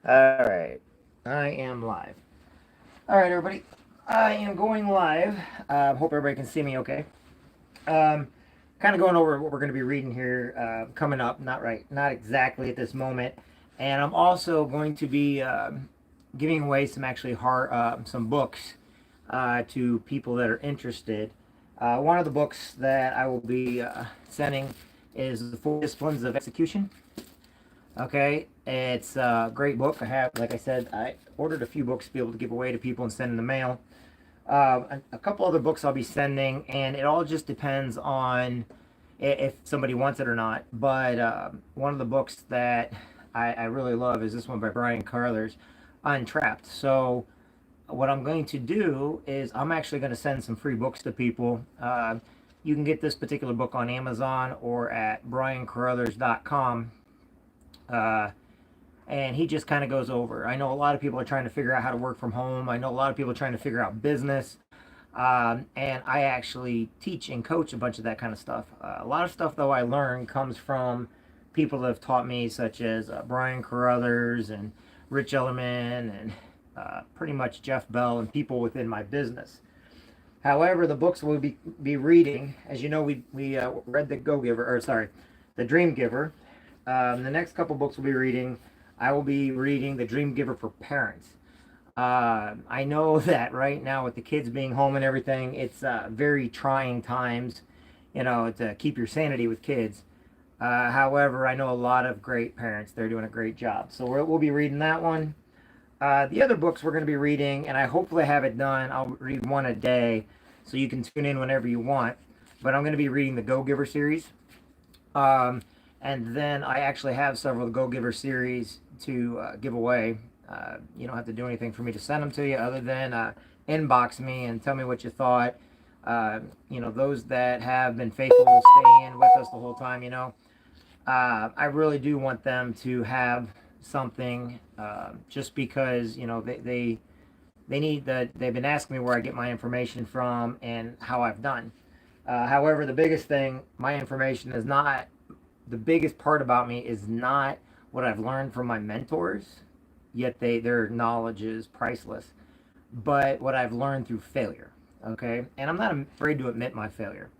All right, I am live. All right, everybody, I am going live. Hope everybody can see me okay. Um, kind of going over what we're going to be reading here coming up. Not exactly at this moment. And I'm also going to be giving away some actually some books to people that are interested. One of the books that I will be sending is The Four Disciplines of Execution. Okay, it's a great book. I have, like I said, I ordered a few books to be able to give away to people and send in the mail. A couple other books I'll be sending, and it all just depends on if somebody wants it or not. But one of the books that I really love is this one by Brian Carruthers, Untrapped. So what I'm going to do is I'm actually going to send some free books to people. You can get this particular book on Amazon or at briancarruthers.com. Uh, and he just kind of goes over. I know a lot of people are trying to figure out how to work from home. I know a lot of people are trying to figure out business. And I actually teach and coach a bunch of that kind of stuff. A lot of stuff, though, I learn comes from people that have taught me, such as Brian Carruthers and Rich Ellerman and pretty much Jeff Bell and people within my business. However, the books we'll be reading, as you know, we read the Go Giver, or sorry, the Dream Giver. The next couple books we'll be reading, I will be reading The Dream Giver for Parents. I know that right now with the kids being home and everything, it's very trying times, to keep your sanity with kids. However, I know a lot of great parents. They're doing a great job. So we'll be reading that one. The other books we're going to be reading, and I hopefully have it done, I'll read one a day so you can tune in whenever you want. But I'm going to be reading the Go Giver series. Um, and then I actually have several of the Go Giver series to give away. You don't have to do anything for me to send them to you other than inbox me and tell me what you thought. Those that have been faithful, staying with us the whole time, I really do want them to have something just because, they need that. They've been asking me where I get my information from and how I've done. However, the biggest thing, my information is not, the biggest part about me is not what I've learned from my mentors, yet their knowledge is priceless, but what I've learned through failure. Okay, and I'm not afraid to admit my failure,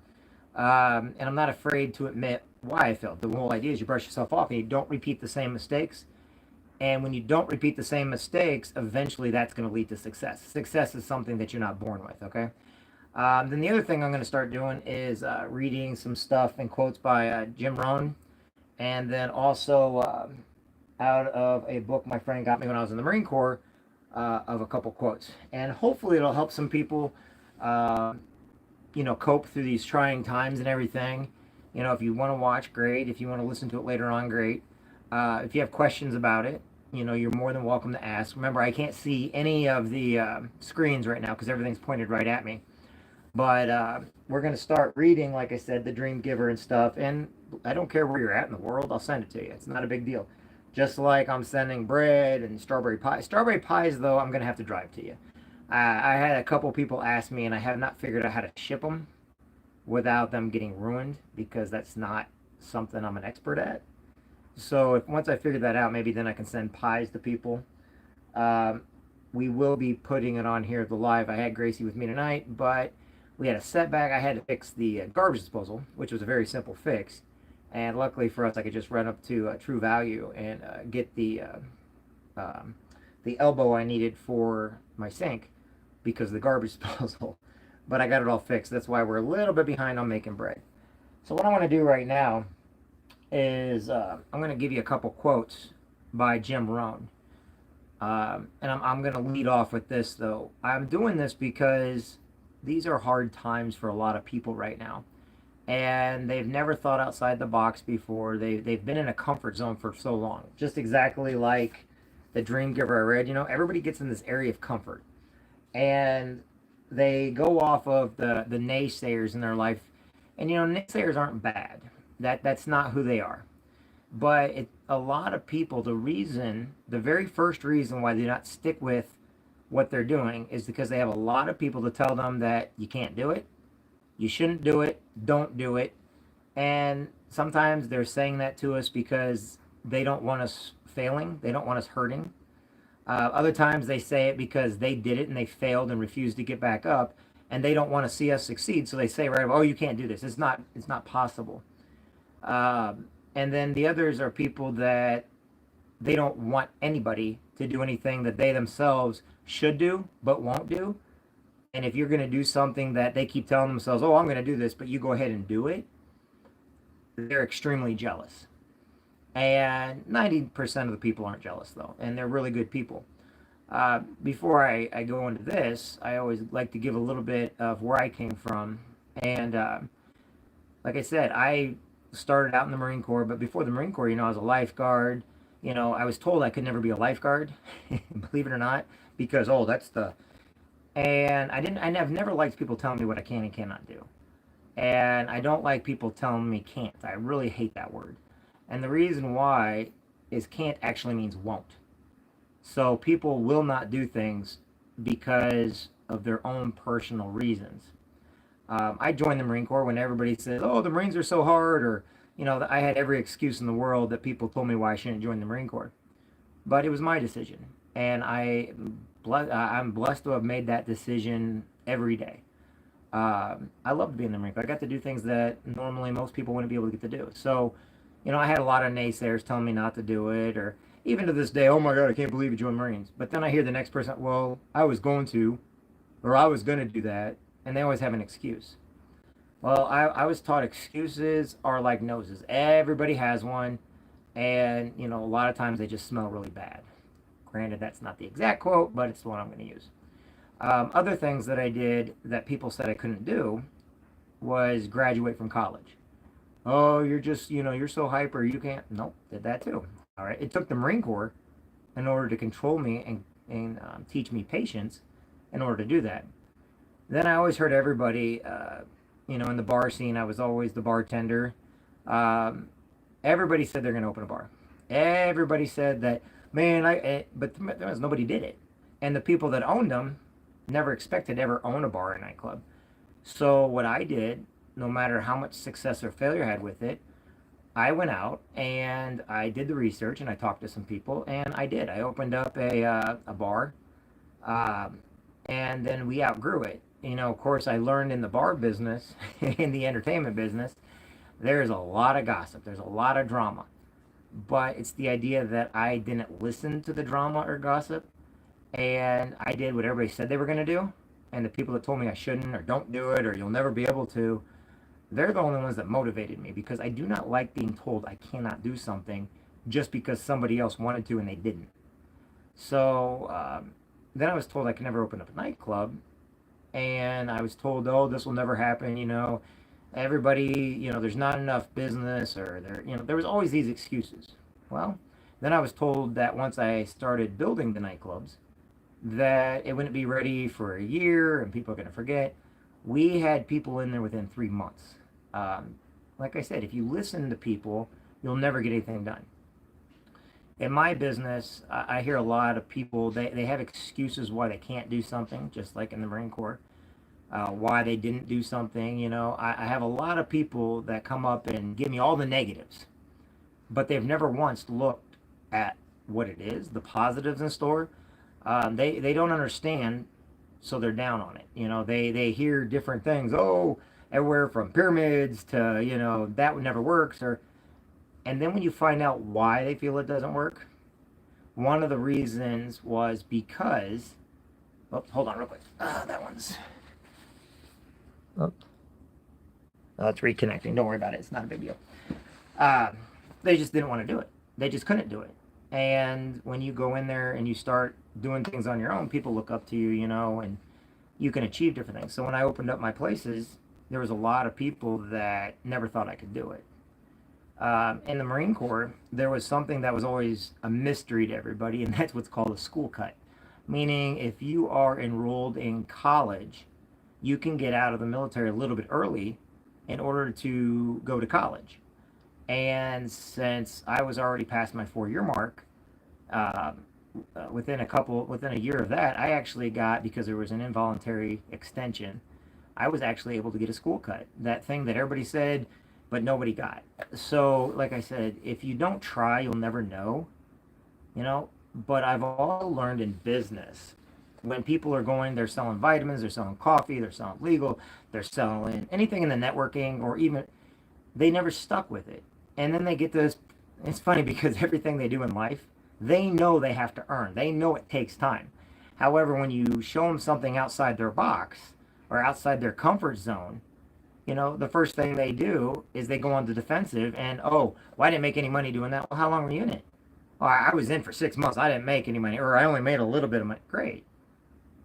and I'm not afraid to admit why I failed. The whole idea is you brush yourself off and you don't repeat the same mistakes. And when you don't repeat the same mistakes, eventually that's going to lead to success. Success is something that you're not born with. Okay. Then the other thing I'm going to start doing is reading some stuff and quotes by Jim Rohn, and then also out of a book my friend got me when I was in the Marine Corps of a couple quotes, and hopefully it'll help some people, uh, cope through these trying times and everything. If you want to watch, great. If you want to listen to it later on, great. If you have questions about it, you're more than welcome to ask. Remember, I can't see any of the screens right now because everything's pointed right at me. But we're going to start reading, like I said, The Dream Giver and stuff. And I don't care where you're at in the world, I'll send it to you. It's not a big deal. Just like I'm sending bread and strawberry pie. Strawberry pies, though, I'm going to have to drive to you. I had a couple people ask me, and I have not figured out how to ship them without them getting ruined because that's not something I'm an expert at. So once I figure that out, maybe then I can send pies to people. Um, we will be putting it on here the live. I had Gracie with me tonight, but we had a setback. I had to fix the garbage disposal, which was a very simple fix. And luckily for us, I could just run up to True Value and get um, the elbow I needed for my sink because of the garbage disposal. But I got it all fixed. That's why we're a little bit behind on making bread. So what I want to do right now is I'm going to give you a couple quotes by Jim Rohn. And I'm going to lead off with this, though. I'm doing this because these are hard times for a lot of people right now. And they've never thought outside the box before. They've been in a comfort zone for so long. Just exactly like the Dream Giver I read. Everybody gets in this area of comfort. And they go off of the naysayers in their life. And, naysayers aren't bad. That's not who they are. But a lot of people, the very first reason why they not stick with what they're doing is because they have a lot of people to tell them that you can't do it, you shouldn't do it, don't do it. And sometimes they're saying that to us because they don't want us failing, they don't want us hurting. Other times they say it because they did it and they failed and refused to get back up, and they don't want to see us succeed. So they say right, oh, you can't do this. It's not possible. And then the others are people that they don't want anybody to do anything that they themselves should do but won't do. And if you're going to do something that they keep telling themselves, oh, I'm going to do this, but you go ahead and do it, they're extremely jealous. And 90% of the people aren't jealous, though, and they're really good people. Before I go into this, I always like to give a little bit of where I came from. And like I said, I started out in the Marine Corps, but before the Marine Corps, I was a lifeguard. I was told I could never be a lifeguard, believe it or not, because, oh, that's the... And I've never liked people telling me what I can and cannot do. And I don't like people telling me can't. I really hate that word. And the reason why is can't actually means won't. So people will not do things because of their own personal reasons. I joined the Marine Corps when everybody said, oh, the Marines are so hard, or, I had every excuse in the world that people told me why I shouldn't join the Marine Corps. But it was my decision. And I'm blessed to have made that decision every day. I loved being in the Marine Corps. I got to do things that normally most people wouldn't be able to get to do. So, I had a lot of naysayers telling me not to do it, or even to this day, oh my God, I can't believe you joined Marines. But then I hear the next person, well, I was going to, or I was going to do that, and they always have an excuse. Well, I was taught excuses are like noses. Everybody has one, and, a lot of times they just smell really bad. Granted, that's not the exact quote, but it's the one I'm going to use. Other things that I did that people said I couldn't do was graduate from college. Oh, you're just, you're so hyper, you can't. Nope, did that too. All right. It took the Marine Corps in order to control me and teach me patience in order to do that. Then I always heard everybody, in the bar scene, I was always the bartender. Everybody said they're going to open a bar. Everybody said that, man, but nobody did it. And the people that owned them never expected to ever own a bar or nightclub. So what I did, no matter how much success or failure I had with it, I went out and I did the research and I talked to some people, and I did. I opened up a bar, and then we outgrew it. Of course, I learned in the bar business, in the entertainment business, there's a lot of gossip. There's a lot of drama. But it's the idea that I didn't listen to the drama or gossip, and I did what everybody said they were going to do. And the people that told me I shouldn't, or don't do it, or you'll never be able to, they're the only ones that motivated me, because I do not like being told I cannot do something just because somebody else wanted to and they didn't. So then I was told I could never open up a nightclub, and I was told, oh, this will never happen, everybody, there's not enough business, or there was always these excuses. Well, then I was told that once I started building the nightclubs, that it wouldn't be ready for a year and people are going to forget. We had people in there within 3 months. Like I said, if you listen to people, you'll never get anything done. In my business, I hear a lot of people, they have excuses why they can't do something, just like in the Marine Corps. Why they didn't do something, I have a lot of people that come up and give me all the negatives, but they've never once looked at what it is, the positives in store. They don't understand, so they're down on it. They hear different things. Oh, everywhere from pyramids to, that never works. And then when you find out why they feel it doesn't work, one of the reasons was because, oh, hold on real quick. That one's, oh, it's reconnecting. Don't worry about it. It's not a big deal. They just didn't want to do it. They just couldn't do it. And when you go in there and you start doing things on your own, people look up to you, and you can achieve different things. So when I opened up my places, there was a lot of people that never thought I could do it. In the Marine Corps, there was something that was always a mystery to everybody, and that's what's called a school cut. Meaning, if you are enrolled in college, you can get out of the military a little bit early in order to go to college. And since I was already past my 4-year mark, within a year of that, I actually got, because there was an involuntary extension, I was actually able to get a school cut. That thing that everybody said, but nobody got. So, like I said, if you don't try, you'll never know. But I've also learned in business, when people are going, they're selling vitamins, they're selling coffee, they're selling legal, they're selling anything in the networking, or even they never stuck with it. And then they get this. It's funny because everything they do in life, they know they have to earn. They know it takes time. However, when you show them something outside their box or outside their comfort zone, the first thing they do is they go on the defensive and, oh, well, I didn't make any money doing that. Well, how long were you in it? Oh, I was in for 6 months. I didn't make any money, or I only made a little bit of money. Great.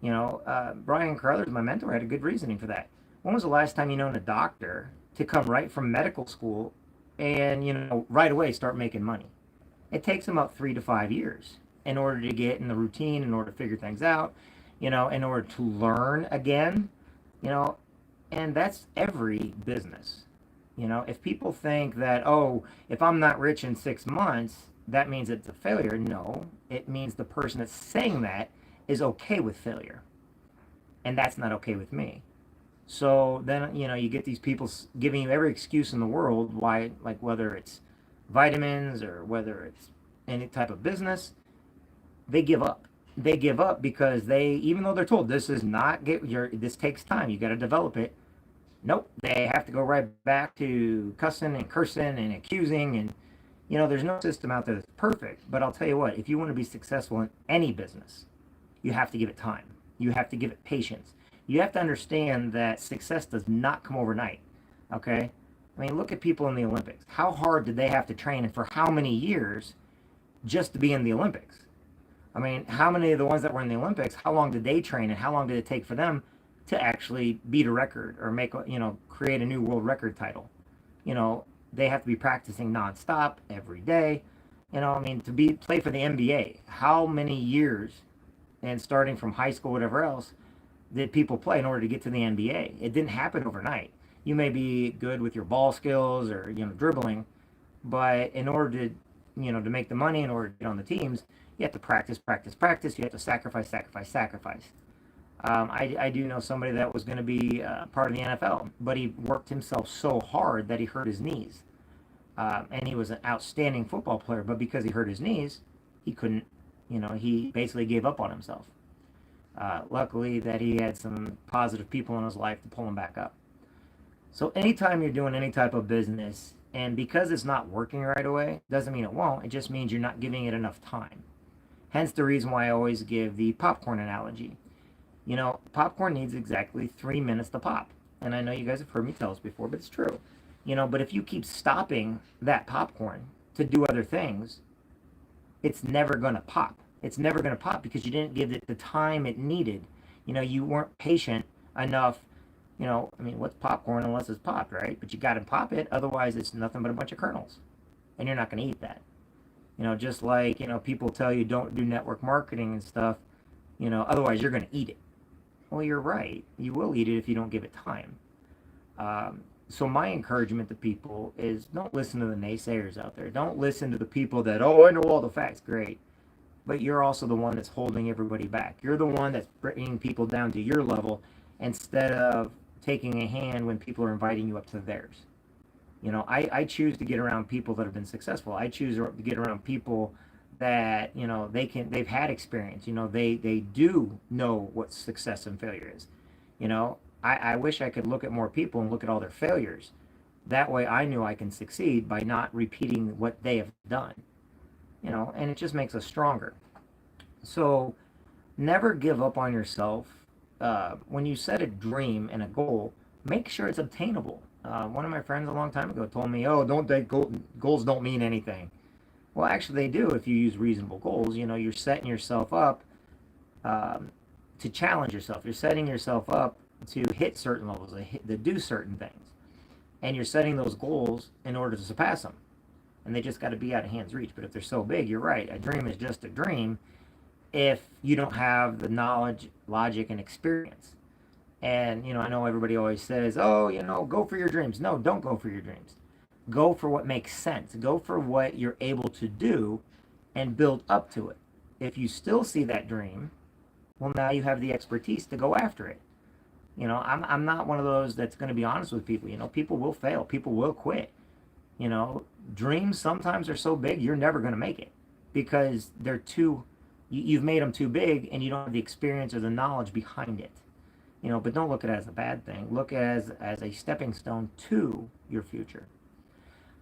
Brian Carruthers, my mentor, had a good reasoning for that. When was the last time you known a doctor to come right from medical school and, right away start making money? It takes them about 3 to 5 years in order to get in the routine, in order to figure things out, in order to learn again, you know, and that's every business. If people think that, oh, if I'm not rich in 6 months, that means it's a failure. No, it means the person that's saying that is okay with failure. And that's not okay with me. So then, you get these people giving you every excuse in the world why, like whether it's vitamins or whether it's any type of business, they give up. They give up because even though they're told this is not this takes time, you got to develop it. Nope, they have to go right back to cussing and cursing and accusing, and there's no system out there that's perfect. But I'll tell you what, if you want to be successful in any business, you have to give it time. You have to give it patience. You have to understand that success does not come overnight. Okay? I mean, look at people in the Olympics. How hard did they have to train and for how many years just to be in the Olympics? I mean, how many of the ones that were in the Olympics, how long did they train and how long did it take for them to actually beat a record or create a new world record title? They have to be practicing nonstop every day. I mean, to play for the NBA, how many years and starting from high school, whatever else, did people play in order to get to the NBA? It didn't happen overnight. You may be good with your ball skills or dribbling, but in order to to make the money, in order to get on the teams, you have to practice, practice, practice. You have to sacrifice, sacrifice, sacrifice. I do know somebody that was going to be part of the NFL, but he worked himself so hard that he hurt his knees. And he was an outstanding football player, but because he hurt his knees, he couldn't, he basically gave up on himself. Luckily that he had some positive people in his life to pull him back up. So anytime you're doing any type of business, and because it's not working right away, doesn't mean it won't. It just means you're not giving it enough time. Hence the reason why I always give the popcorn analogy. Popcorn needs exactly 3 minutes to pop. And I know you guys have heard me tell this before, but it's true. But if you keep stopping that popcorn to do other things, it's never going to pop. It's never going to pop because you didn't give it the time it needed. You weren't patient enough. I mean, what's popcorn unless it's popped, right? But you got to pop it. Otherwise, it's nothing but a bunch of kernels. And you're not going to eat that. Just like, people tell you don't do network marketing and stuff, otherwise you're going to eat it. Well, you're right. You will eat it if you don't give it time. So my encouragement to people is don't listen to the naysayers out there. Don't listen to the people that, oh, I know all the facts. Great. But you're also the one that's holding everybody back. You're the one that's bringing people down to your level instead of taking a hand when people are inviting you up to theirs. I choose to get around people that have been successful. I choose to get around people that, they've had experience. They do know what success and failure is. I wish I could look at more people and look at all their failures. That way I knew I can succeed by not repeating what they have done. And it just makes us stronger. So never give up on yourself. When you set a dream and a goal, make sure it's obtainable. One of my friends a long time ago told me, oh, goals don't mean anything. Well, actually they do if you use reasonable goals. You're setting yourself up to challenge yourself. You're setting yourself up to hit certain levels, to do certain things. And you're setting those goals in order to surpass them. And they just got to be out of hand's reach. But if they're so big, you're right. A dream is just a dream if you don't have the knowledge, logic, and experience. And, I know everybody always says, oh, go for your dreams. No, don't go for your dreams. Go for what makes sense. Go for what you're able to do and build up to it. If you still see that dream, well, now you have the expertise to go after it. I'm not one of those that's going to be honest with people. People will fail. People will quit. Dreams sometimes are so big you're never going to make it because they're too You've made them too big, and you don't have the experience or the knowledge behind it. But don't look at it as a bad thing. Look at it as a stepping stone to your future.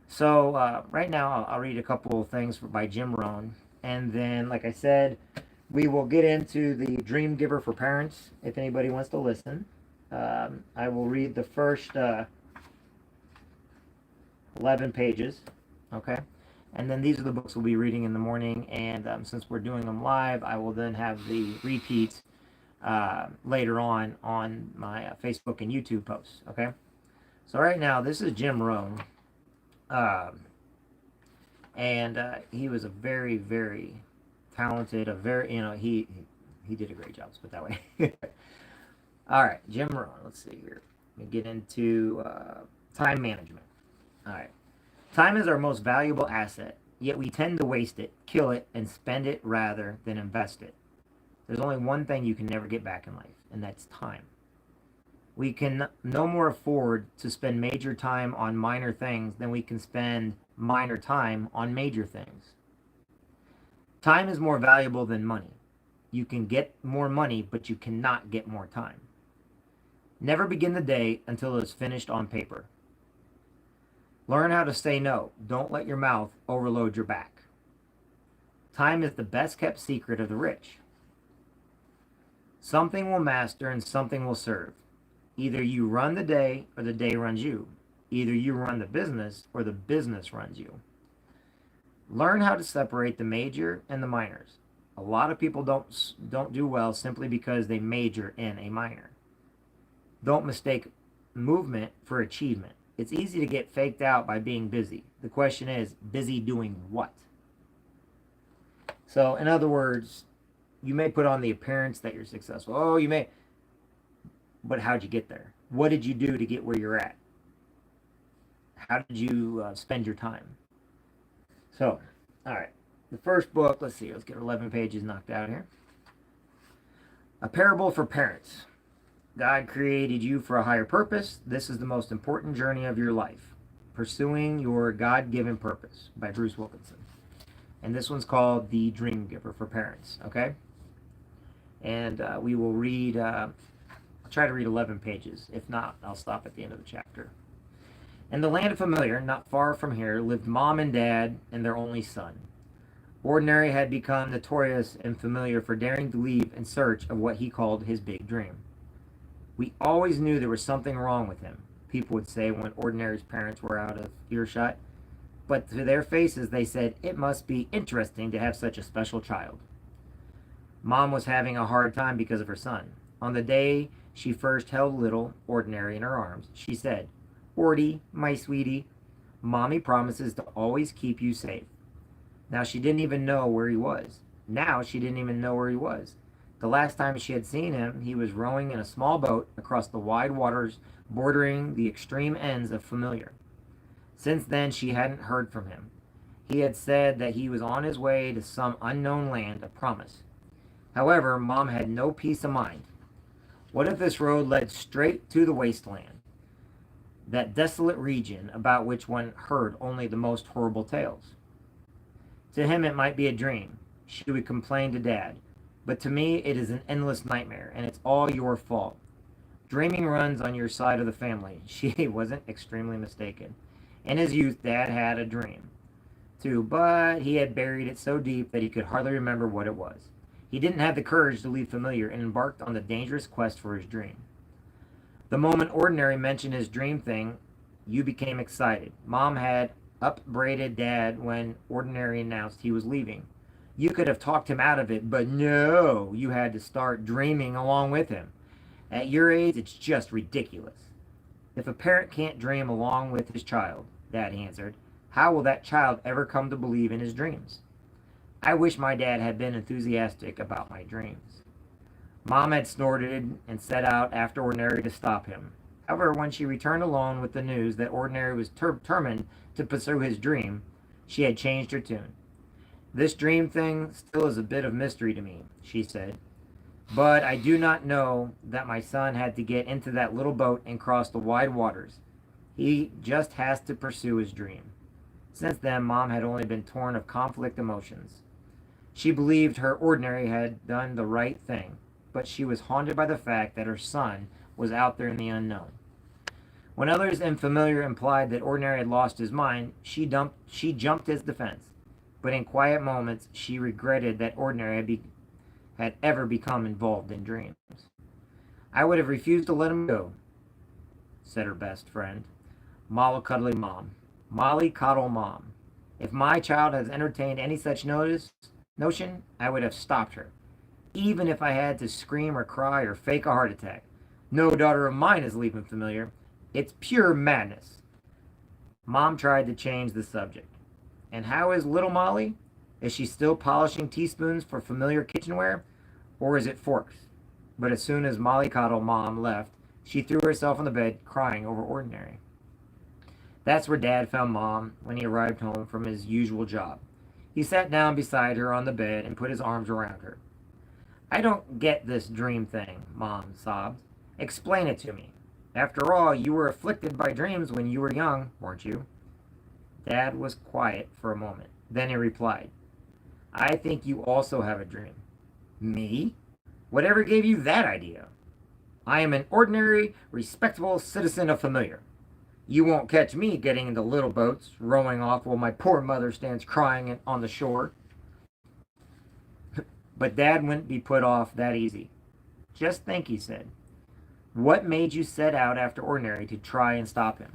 So right now, I'll read a couple of things by Jim Rohn. And then, like I said, we will get into the Dream Giver for Parents, if anybody wants to listen. I will read the first 11 pages, okay? And then these are the books we'll be reading in the morning, and since we're doing them live, I will then have the repeats later on my Facebook and YouTube posts, okay? So right now, this is Jim Rohn, and he was a very, very talented, he did a great job, let's put it that way. All right, Jim Rohn, let's see here. Let me get into time management. All right. Time is our most valuable asset, yet we tend to waste it, kill it, and spend it rather than invest it. There's only one thing you can never get back in life, and that's time. We can no more afford to spend major time on minor things than we can spend minor time on major things. Time is more valuable than money. You can get more money, but you cannot get more time. Never begin the day until it is finished on paper. Learn how to say no. Don't let your mouth overload your back. Time is the best kept secret of the rich. Something will master and something will serve. Either you run the day or the day runs you. Either you run the business or the business runs you. Learn how to separate the major and the minors. A lot of people don't do well simply because they major in a minor. Don't mistake movement for achievement. It's easy to get faked out by being busy. The question is, busy doing what? So, in other words, you may put on the appearance that you're successful. Oh, you may. But how'd you get there? What did you do to get where you're at? How did you spend your time? So, all right. The first book, let's see. Let's get 11 pages knocked out here. A Parable for Parents. God created you for a higher purpose. This is the most important journey of your life. Pursuing your God-given purpose by Bruce Wilkinson. And this one's called The Dream Giver for Parents, okay? And we will read, I'll try to read 11 pages. If not, I'll stop at the end of the chapter. In the land of familiar, not far from here, lived mom and dad and their only son. Ordinary had become notorious and familiar for daring to leave in search of what he called his big dream. We always knew there was something wrong with him, people would say when Ordinary's parents were out of earshot. But to their faces they said, it must be interesting to have such a special child. Mom was having a hard time because of her son. On the day she first held little Ordinary in her arms, she said, Ordie, my sweetie, Mommy promises to always keep you safe. Now she didn't even know where he was. The last time she had seen him, he was rowing in a small boat across the wide waters bordering the extreme ends of Familiar. Since then, she hadn't heard from him. He had said that he was on his way to some unknown land of promise. However, Mom had no peace of mind. What if this road led straight to the wasteland? That desolate region about which one heard only the most horrible tales. To him, it might be a dream. She would complain to Dad. But to me, it is an endless nightmare, and it's all your fault. Dreaming runs on your side of the family. She wasn't extremely mistaken. In his youth, Dad had a dream, too, but he had buried it so deep that he could hardly remember what it was. He didn't have the courage to leave Familiar and embarked on the dangerous quest for his dream. The moment Ordinary mentioned his dream thing, you became excited. Mom had upbraided Dad when Ordinary announced he was leaving. You could have talked him out of it, but no, you had to start dreaming along with him. At your age, it's just ridiculous. If a parent can't dream along with his child, Dad answered, how will that child ever come to believe in his dreams? I wish my dad had been enthusiastic about my dreams. Mom had snorted and set out after Ordinary to stop him. However, when she returned alone with the news that Ordinary was determined to pursue his dream, she had changed her tune. This dream thing still is a bit of mystery to me, she said. But I do not know that my son had to get into that little boat and cross the wide waters. He just has to pursue his dream. Since then, Mom had only been torn of conflict emotions. She believed her ordinary had done the right thing, but she was haunted by the fact that her son was out there in the unknown. When others in familiar implied that ordinary had lost his mind, she jumped his defense. But in quiet moments, she regretted that ordinary had ever become involved in dreams. I would have refused to let him go, said her best friend, Mollycoddle Mom. Mollycoddle Mom. If my child has entertained any such notion, I would have stopped her, even if I had to scream or cry or fake a heart attack. No daughter of mine is leaving familiar. It's pure madness. Mom tried to change the subject. And how is little Molly? Is she still polishing teaspoons for familiar kitchenware? Or is it forks? But as soon as Mollycoddle Mom left, she threw herself on the bed, crying over ordinary. That's where Dad found Mom when he arrived home from his usual job. He sat down beside her on the bed and put his arms around her. I don't get this dream thing, Mom sobbed. Explain it to me. After all, you were afflicted by dreams when you were young, weren't you? Dad was quiet for a moment. Then he replied, I think you also have a dream. Me? Whatever gave you that idea? I am an ordinary, respectable citizen of Familiar. You won't catch me getting into little boats, rowing off while my poor mother stands crying on the shore. But Dad wouldn't be put off that easy. Just think, he said. What made you set out after ordinary to try and stop him?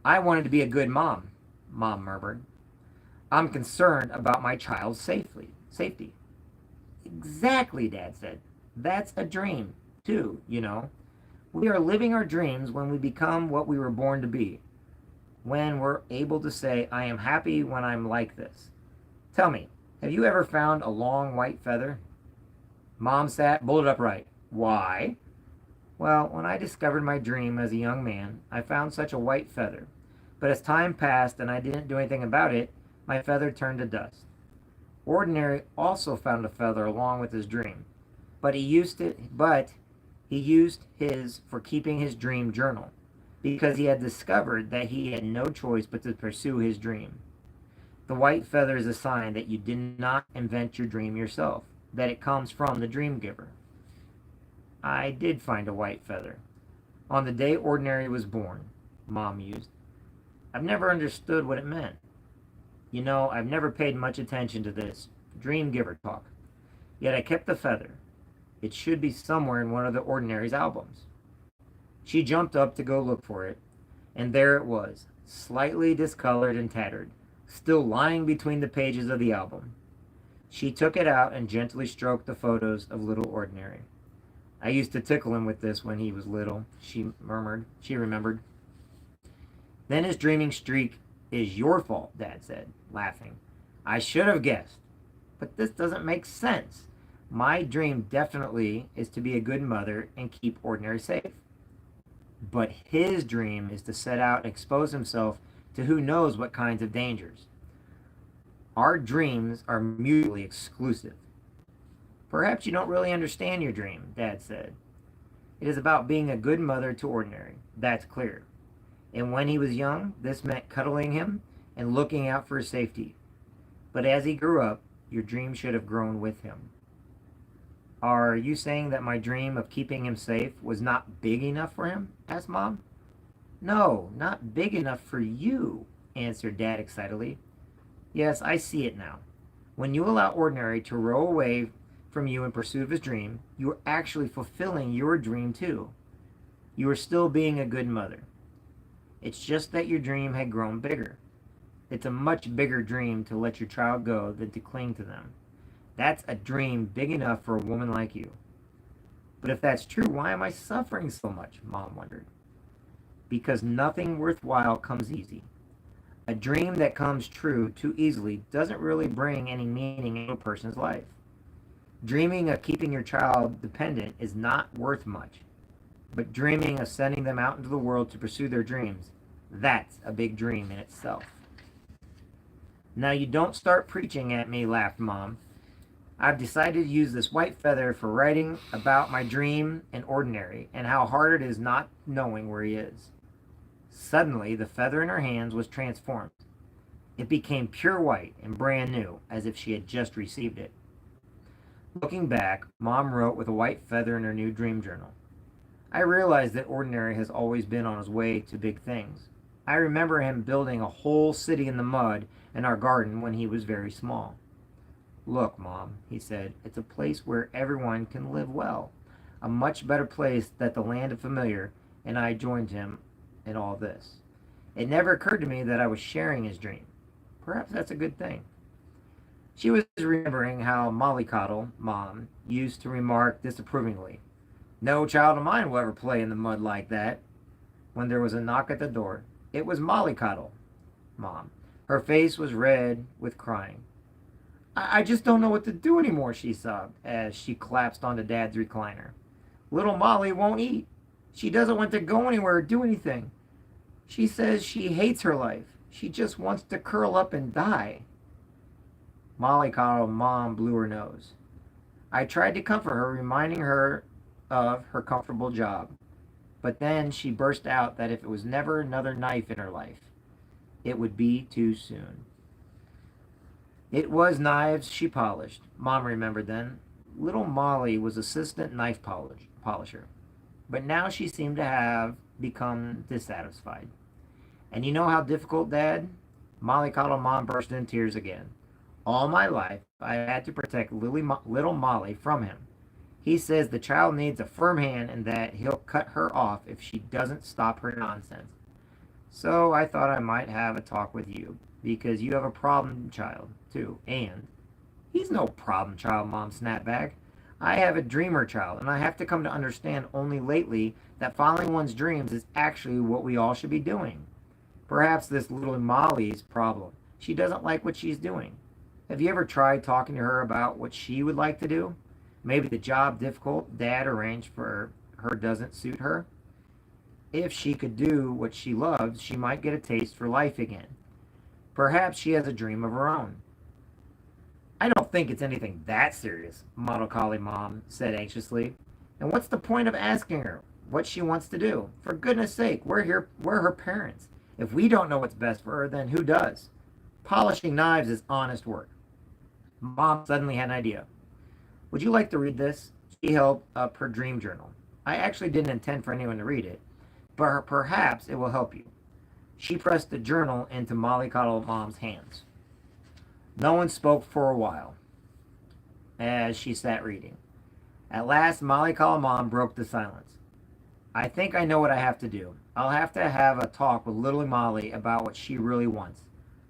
I wanted to be a good mom, Mom murmured. I'm concerned about my child's safety. Exactly, Dad said. That's a dream, too, you know. We are living our dreams when we become what we were born to be. When we're able to say, I am happy when I'm like this. Tell me, have you ever found a long white feather? Mom sat bolt upright. Why? Well, when I discovered my dream as a young man, I found such a white feather. But as time passed and I didn't do anything about it, my feather turned to dust. Ordinary also found a feather along with his dream, but he used his for keeping his dream journal, because he had discovered that he had no choice but to pursue his dream. The white feather is a sign that you did not invent your dream yourself, that it comes from the dream giver. I did find a white feather. On the day Ordinary was born, Mom mused. I've never understood what it meant. You know, I've never paid much attention to this dream giver talk. Yet I kept the feather. It should be somewhere in one of the Ordinary's albums. She jumped up to go look for it, and there it was, slightly discolored and tattered, still lying between the pages of the album. She took it out and gently stroked the photos of little Ordinary. I used to tickle him with this when he was little, she remembered. Then his dreaming streak is your fault, Dad said, laughing. I should have guessed. But this doesn't make sense. My dream definitely is to be a good mother and keep Ordinary safe. But his dream is to set out and expose himself to who knows what kinds of dangers. Our dreams are mutually exclusive. Perhaps you don't really understand your dream, Dad said. It is about being a good mother to Ordinary. That's clear. And when he was young, this meant cuddling him and looking out for his safety. But as he grew up, your dream should have grown with him. Are you saying that my dream of keeping him safe was not big enough for him? Asked Mom. No, not big enough for you, answered Dad excitedly. Yes, I see it now. When you allow Ordinary to row away from you in pursuit of his dream, you are actually fulfilling your dream too. You are still being a good mother. It's just that your dream had grown bigger. It's a much bigger dream to let your child go than to cling to them. That's a dream big enough for a woman like you. But if that's true, why am I suffering so much? Mom wondered. Because nothing worthwhile comes easy. A dream that comes true too easily doesn't really bring any meaning in a person's life. Dreaming of keeping your child dependent is not worth much. But dreaming of sending them out into the world to pursue their dreams, that's a big dream in itself. Now you don't start preaching at me, laughed Mom. I've decided to use this white feather for writing about my dream and Ordinary, and how hard it is not knowing where he is. Suddenly, the feather in her hands was transformed. It became pure white and brand new, as if she had just received it. Looking back, Mom wrote with a white feather in her new dream journal. I realized that Ordinary has always been on his way to big things. I remember him building a whole city in the mud in our garden when he was very small. Look, Mom, he said, it's a place where everyone can live well. A much better place than the land of familiar, and I joined him in all this. It never occurred to me that I was sharing his dream. Perhaps that's a good thing. She was remembering how Mollycoddle, Mom, used to remark disapprovingly, no child of mine will ever play in the mud like that. When there was a knock at the door, it was Mollycoddle, Mom. Her face was red with crying. I just don't know what to do anymore, she sobbed as she collapsed onto Dad's recliner. Little Molly won't eat. She doesn't want to go anywhere or do anything. She says she hates her life. She just wants to curl up and die. Mollycoddle, Mom, blew her nose. I tried to comfort her, reminding her of her comfortable job. But then she burst out that if it was never another knife in her life, it would be too soon. It was knives she polished, Mom remembered then. Little Molly was assistant knife polisher. But now she seemed to have become dissatisfied. And you know how difficult, Dad? Mollycoddle Mom burst into tears again. All my life, I had to protect little Molly from him. He says the child needs a firm hand and that he'll cut her off if she doesn't stop her nonsense. So I thought I might have a talk with you, because you have a problem child, too. And he's no problem child, Mom snapped back. I have a dreamer child, and I have to come to understand only lately that following one's dreams is actually what we all should be doing. Perhaps this little Molly's problem. She doesn't like what she's doing. Have you ever tried talking to her about what she would like to do? Maybe the job difficult Dad arranged for her doesn't suit her? If she could do what she loves, she might get a taste for life again. Perhaps she has a dream of her own. I don't think it's anything that serious, Model Collie Mom said anxiously. And what's the point of asking her what she wants to do? For goodness sake, we're her parents. If we don't know what's best for her, then who does? Polishing knives is honest work. Mom suddenly had an idea. Would you like to read this? She held up her dream journal. I actually didn't intend for anyone to read it, but perhaps it will help you. She pressed the journal into Mollycoddle Mom's hands. No one spoke for a while as she sat reading. At last, Mollycoddle Mom broke the silence. I think I know what I have to do. I'll have to have a talk with little Molly about what she really wants.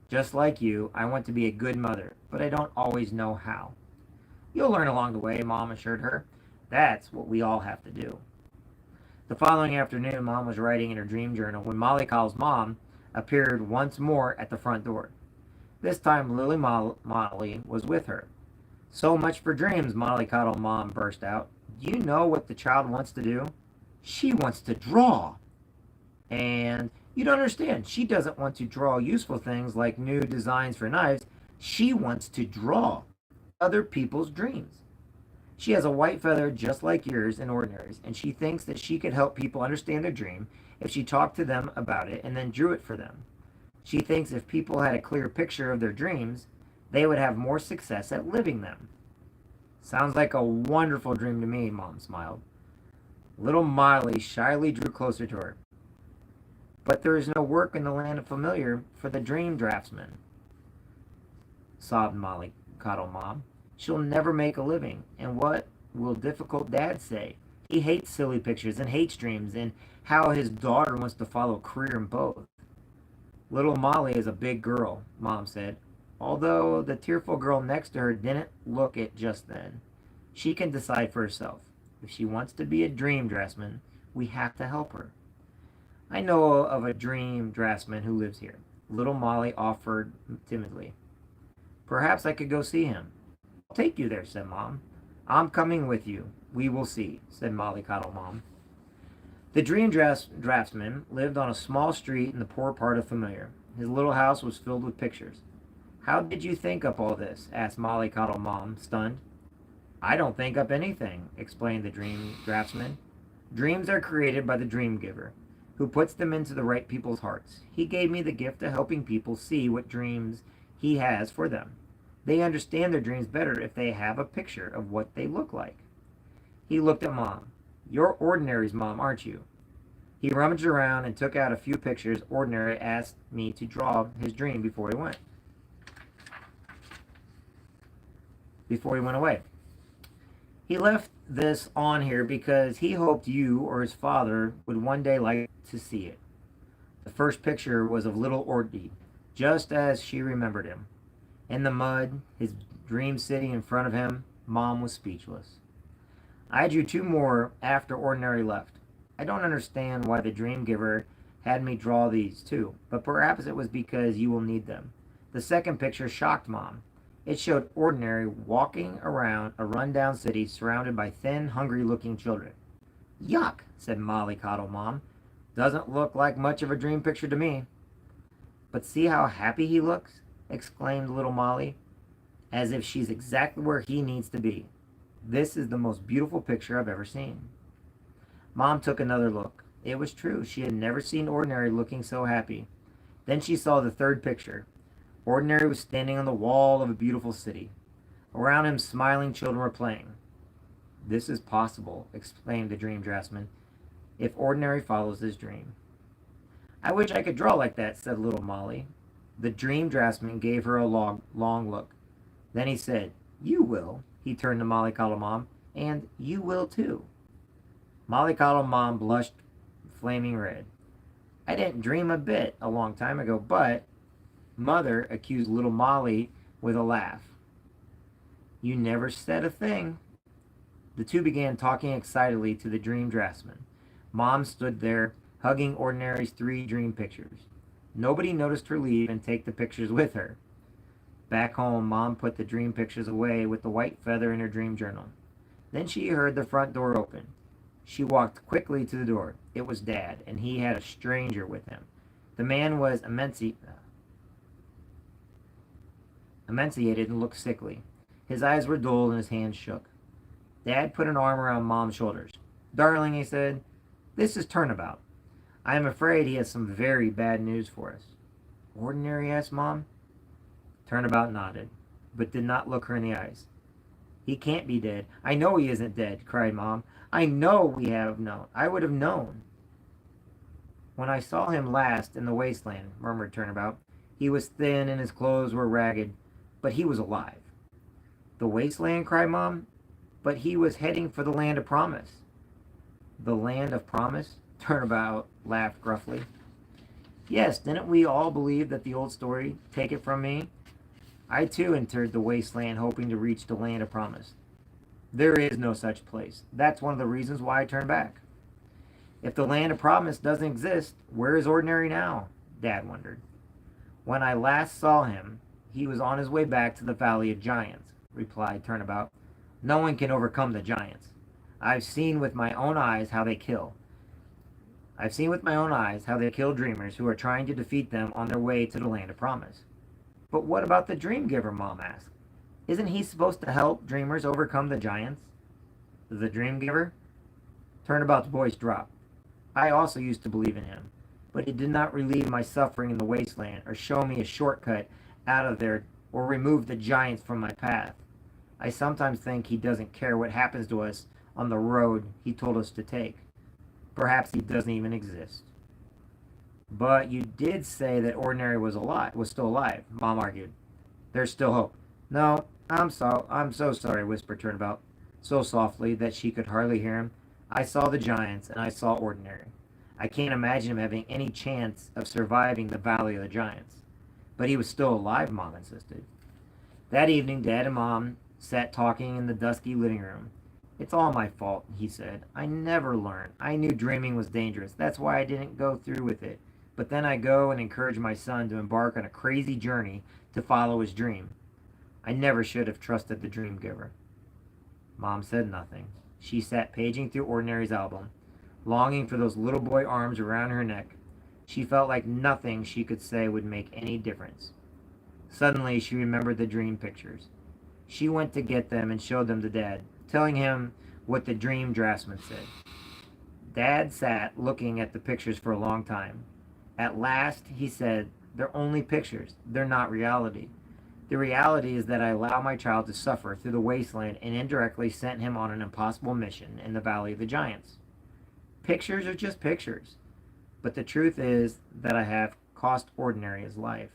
Just like you, I want to be a good mother, but I don't always know how. You'll learn along the way, Mom assured her. That's what we all have to do. The following afternoon, Mom was writing in her dream journal when Mollycoddle's mom appeared once more at the front door. This time, Lily Molly was with her. So much for dreams, Mollycoddle Mom burst out. Do you know what the child wants to do? She wants to draw. And you don't understand. She doesn't want to draw useful things like new designs for knives. She wants to draw other people's dreams. She has a white feather just like yours and Ordinary's, and she thinks that she could help people understand their dream if she talked to them about it and then drew it for them. She thinks if people had a clear picture of their dreams, they would have more success at living them. Sounds like a wonderful dream to me, Mom smiled. Little Molly shyly drew closer to her. But there is no work in the land of familiar for the dream draftsman, sobbed Mollycoddle Mom. She'll never make a living, and what will difficult Dad say? He hates silly pictures and hates dreams, and how his daughter wants to follow a career in both. Little Molly is a big girl, Mom said, although the tearful girl next to her didn't look it just then. She can decide for herself. If she wants to be a dream draftsman, we have to help her. I know of a dream draftsman who lives here, little Molly offered timidly. Perhaps I could go see him. I'll take you there, said Mom. I'm coming with you. We will see, said Mollycoddle Mom. The dream draftsman lived on a small street in the poor part of Familiar. His little house was filled with pictures. How did you think up all this? Asked Mollycoddle Mom, stunned. I don't think up anything, explained the dream draftsman. Dreams are created by the dream giver. who puts them into the right people's hearts. He gave me the gift of helping people see what dreams he has for them. They understand their dreams better if they have a picture of what they look like. He looked at Mom. You're Ordinary's mom, aren't you? He rummaged around and took out a few pictures. Ordinary asked me to draw his dream before he went away. He left this on here because he hoped you or his father would one day like to see it. The first picture was of little Ordie, just as she remembered him. In the mud, his dream sitting in front of him, Mom was speechless. I drew two more after Ordinary left. I don't understand why the dream giver had me draw these too, but perhaps it was because you will need them. The second picture shocked Mom. It showed Ordinary walking around a rundown city surrounded by thin, hungry-looking children. Yuck, said Mollycoddle Mom. Doesn't look like much of a dream picture to me. But see how happy he looks, exclaimed little Molly, as if she's exactly where he needs to be. This is the most beautiful picture I've ever seen. Mom took another look. It was true. She had never seen Ordinary looking so happy. Then she saw the third picture. Ordinary was standing on the wall of a beautiful city. Around him, smiling children were playing. This is possible, exclaimed the dream draftsman, if Ordinary follows his dream. I wish I could draw like that, said little Molly. The dream draftsman gave her a long look. Then he said, You will. He turned to Mollycoddle Mom, and you will too. Mollycoddle Mom blushed flaming red. I didn't dream a bit a long time ago, but... Mother accused little Molly with a laugh. You never said a thing. The two began talking excitedly to the dream draftsman. Mom stood there, hugging Ordinary's 3 dream pictures. Nobody noticed her leave and take the pictures with her. Back home, Mom put the dream pictures away with the white feather in her dream journal. Then she heard the front door open. She walked quickly to the door. It was Dad, and he had a stranger with him. The man was emaciated and looked sickly. His eyes were dull and his hands shook. Dad put an arm around Mom's shoulders. Darling, he said, this is Turnabout. I am afraid he has some very bad news for us. Ordinary? Asked Mom. Turnabout nodded, but did not look her in the eyes. He can't be dead. I know he isn't dead, cried Mom. I know we have known. I would have known. When I saw him last in the wasteland, murmured Turnabout, he was thin and his clothes were ragged, but he was alive. The wasteland, cried Mom, but he was heading for the land of promise. The land of promise? Turnabout laughed gruffly. Yes, didn't we all believe that the old story, take it from me? I too entered the wasteland hoping to reach the land of promise. There is no such place. That's one of the reasons why I turned back. If the land of promise doesn't exist, where is Ordinary now? Dad wondered. When I last saw him, he was on his way back to the Valley of Giants, replied Turnabout. No one can overcome the giants. I've seen with my own eyes how they kill. I've seen with my own eyes how they kill dreamers who are trying to defeat them on their way to the land of promise. But what about the dream giver, Mom asked. Isn't he supposed to help dreamers overcome the giants? The dream giver? Turnabout's voice dropped. I also used to believe in him, but he did not relieve my suffering in the wasteland or show me a shortcut out of there or remove the giants from my path. I sometimes think he doesn't care what happens to us on the road he told us to take. Perhaps he doesn't even exist. But you did say that Ordinary was still alive, Mom argued. There's still hope. No, I'm so sorry, whispered Turnabout, so softly that she could hardly hear him. I saw the giants, and I saw Ordinary. I can't imagine him having any chance of surviving the Valley of the Giants. But he was still alive, Mom insisted. That evening, Dad and Mom sat talking in the dusky living room. It's all my fault, he said. I never learned. I knew dreaming was dangerous. That's why I didn't go through with it. But then I go and encourage my son to embark on a crazy journey to follow his dream. I never should have trusted the dream giver. Mom said nothing. She sat paging through Ordinary's album, longing for those little boy arms around her neck. She felt like nothing she could say would make any difference. Suddenly, she remembered the dream pictures. She went to get them and showed them to Dad, telling him what the dream draftsman said. Dad sat looking at the pictures for a long time. At last, he said, "They're only pictures. They're not reality. The reality is that I allow my child to suffer through the wasteland and indirectly sent him on an impossible mission in the Valley of the Giants. Pictures are just pictures. But the truth is that I have cost ordinary his life."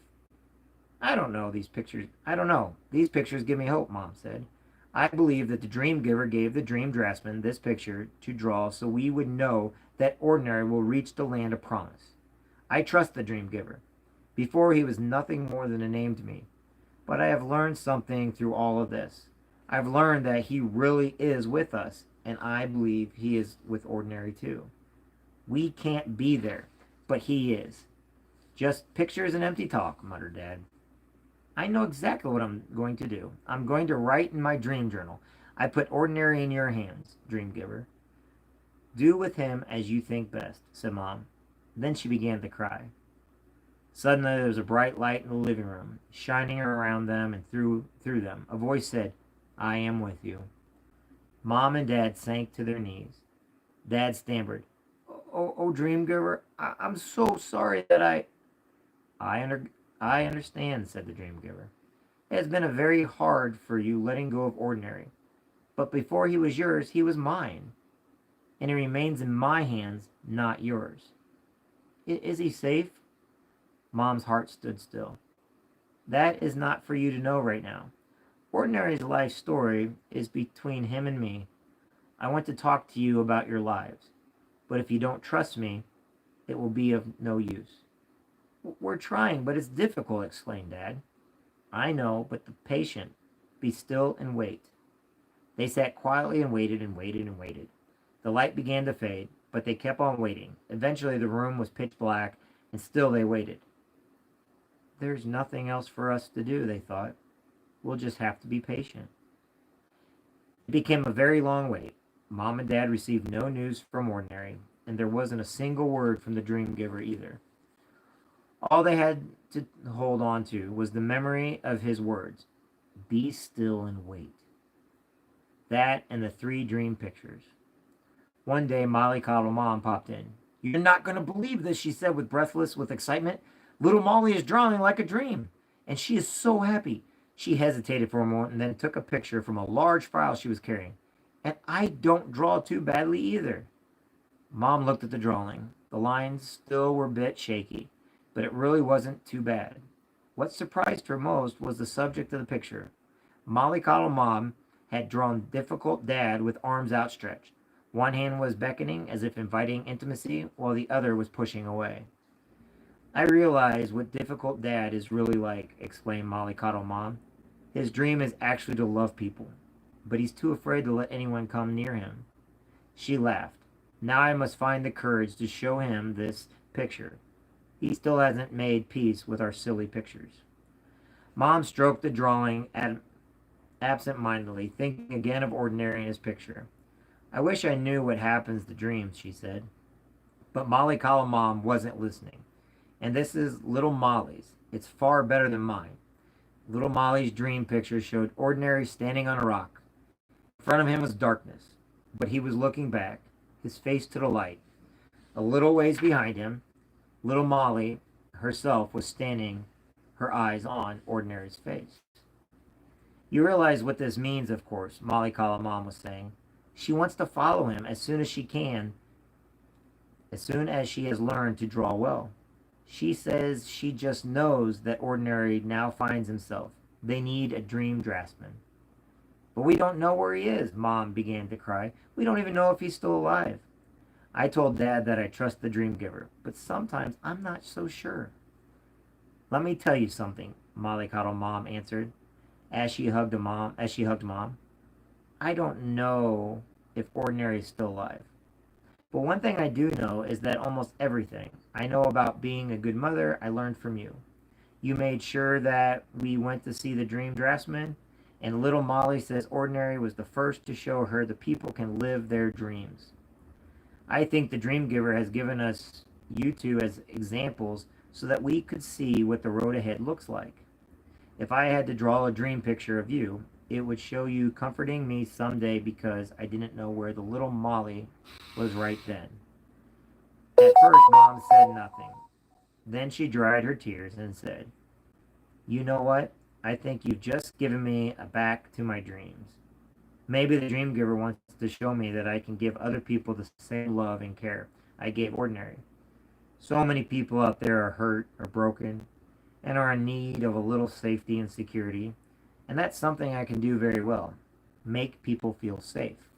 "I don't know these pictures. I don't know. These pictures give me hope," Mom said. "I believe that the dream giver gave the dream draftsman this picture to draw so we would know that ordinary will reach the land of promise. I trust the dream giver. Before he was nothing more than a name to me. But I have learned something through all of this. I've learned that he really is with us, and I believe he is with ordinary too. We can't be there, but he is." "Just pictures and empty talk," muttered Dad. "I know exactly what I'm going to do. I'm going to write in my dream journal. I put ordinary in your hands, dream giver. Do with him as you think best," said Mom. Then she began to cry. Suddenly there was a bright light in the living room, shining around them and through them. A voice said, "I am with you." Mom and Dad sank to their knees. Dad stammered, "Oh, dream giver, I'm so sorry that I, under, I understand," said the dream giver. "It has been very hard for you letting go of ordinary. But before he was yours, he was mine. And he remains in my hands, not yours. Is he safe?" Mom's heart stood still. "That is not for you to know right now. Ordinary's life story is between him and me. I want to talk to you about your lives. But if you don't trust me, it will be of no use." "We're trying, but it's difficult," exclaimed Dad. "I know, but be patient. Be still and wait." They sat quietly and waited and waited and waited. The light began to fade, but they kept on waiting. Eventually the room was pitch black, and still they waited. "There's nothing else for us to do," they thought. "We'll just have to be patient." It became a very long wait. Mom and Dad received no news from ordinary, and there wasn't a single word from the dream giver either. All they had to hold on to was the memory of his words, "Be still and wait." That and the 3 dream pictures. One day, Molly Coddle Mom popped in. "You're not going to believe this," she said, breathless with excitement. "Little Molly is drawing like a dream, and she is so happy." She hesitated for a moment and then took a picture from a large file she was carrying. "And I don't draw too badly either." Mom looked at the drawing. The lines still were a bit shaky, but it really wasn't too bad. What surprised her most was the subject of the picture. Molly Coddle Mom had drawn difficult Dad with arms outstretched. One hand was beckoning as if inviting intimacy, while the other was pushing away. "I realize what difficult Dad is really like," explained Molly Coddle Mom. "His dream is actually to love people, but he's too afraid to let anyone come near him." She laughed. "Now I must find the courage to show him this picture. He still hasn't made peace with our silly pictures." Mom stroked the drawing absent-mindedly, thinking again of ordinary in his picture. "I wish I knew what happens to dreams," she said. But Molly Coddle Mom wasn't listening. "And this is little Molly's. It's far better than mine." Little Molly's dream picture showed ordinary standing on a rock. In front of him was darkness, but he was looking back, his face to the light. A little ways behind him, little Molly herself was standing, her eyes on ordinary's face. "You realize what this means, of course," Molly Coddle Mom was saying. "She wants to follow him as soon as she can, as soon as she has learned to draw well. She says she just knows that ordinary now finds himself. They need a dream draftsman." "But we don't know where he is," Mom began to cry. "We don't even know if he's still alive." "I told Dad that I trust the dream giver, but sometimes I'm not so sure." "Let me tell you something," Molly Coddle Mom answered as she hugged Mom. "I don't know if ordinary is still alive. But one thing I do know is that almost everything I know about being a good mother, I learned from you. You made sure that we went to see the dream draftsman, and little Molly says ordinary was the first to show her the people can live their dreams. I think the dream giver has given us you two as examples so that we could see what the road ahead looks like. If I had to draw a dream picture of you, it would show you comforting me someday because I didn't know where the little Molly was right then." At first, Mom said nothing. Then she dried her tears and said, "You know what? I think you've just given me a back to my dreams. Maybe the dream giver wants to show me that I can give other people the same love and care I gave Ordinary. So many people out there are hurt or broken and are in need of a little safety and security, and that's something I can do very well. Make people feel safe."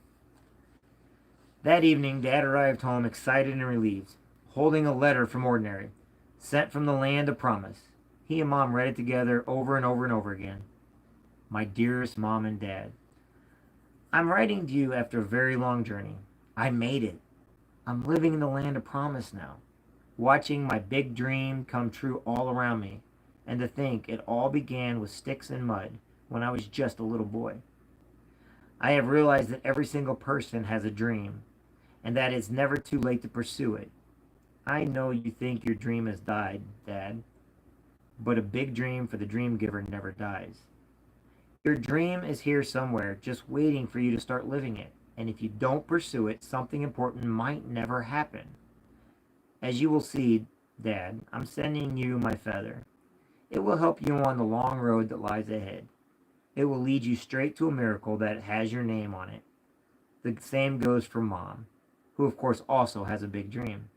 That evening, Dad arrived home excited and relieved, holding a letter from Ordinary, sent from the land of promise. He and Mom read it together over and over and over again. "My dearest Mom and Dad, I'm writing to you after a very long journey. I made it. I'm living in the land of promise now, watching my big dream come true all around me. And to think it all began with sticks and mud when I was just a little boy. I have realized that every single person has a dream, and that it's never too late to pursue it. I know you think your dream has died, Dad, but a big dream for the dream giver never dies. Your dream is here somewhere, just waiting for you to start living it. And if you don't pursue it, something important might never happen. As you will see, Dad, I'm sending you my feather. It will help you on the long road that lies ahead. It will lead you straight to a miracle that has your name on it. The same goes for Mom, who of course also has a big dream.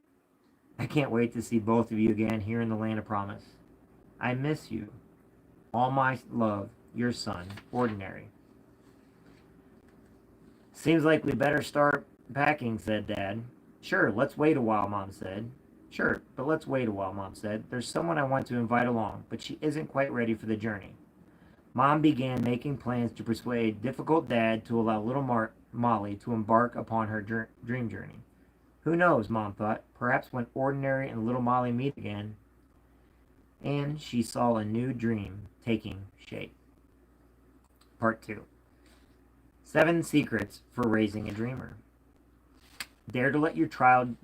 I can't wait to see both of you again here in the land of promise. I miss you. All my love, your son, Ordinary." "Seems like we better start packing," said Dad. "Sure, let's wait a while," Mom said. "Sure, but let's wait a while," Mom said. "There's someone I want to invite along, but she isn't quite ready for the journey." Mom began making plans to persuade difficult Dad to allow little Molly to embark upon her dream journey. Who knows, Mom thought, perhaps when Ordinary and little Molly meet again. And she saw a new dream taking shape. Part 2. 7 Secrets for Raising a Dreamer. Dare to let your child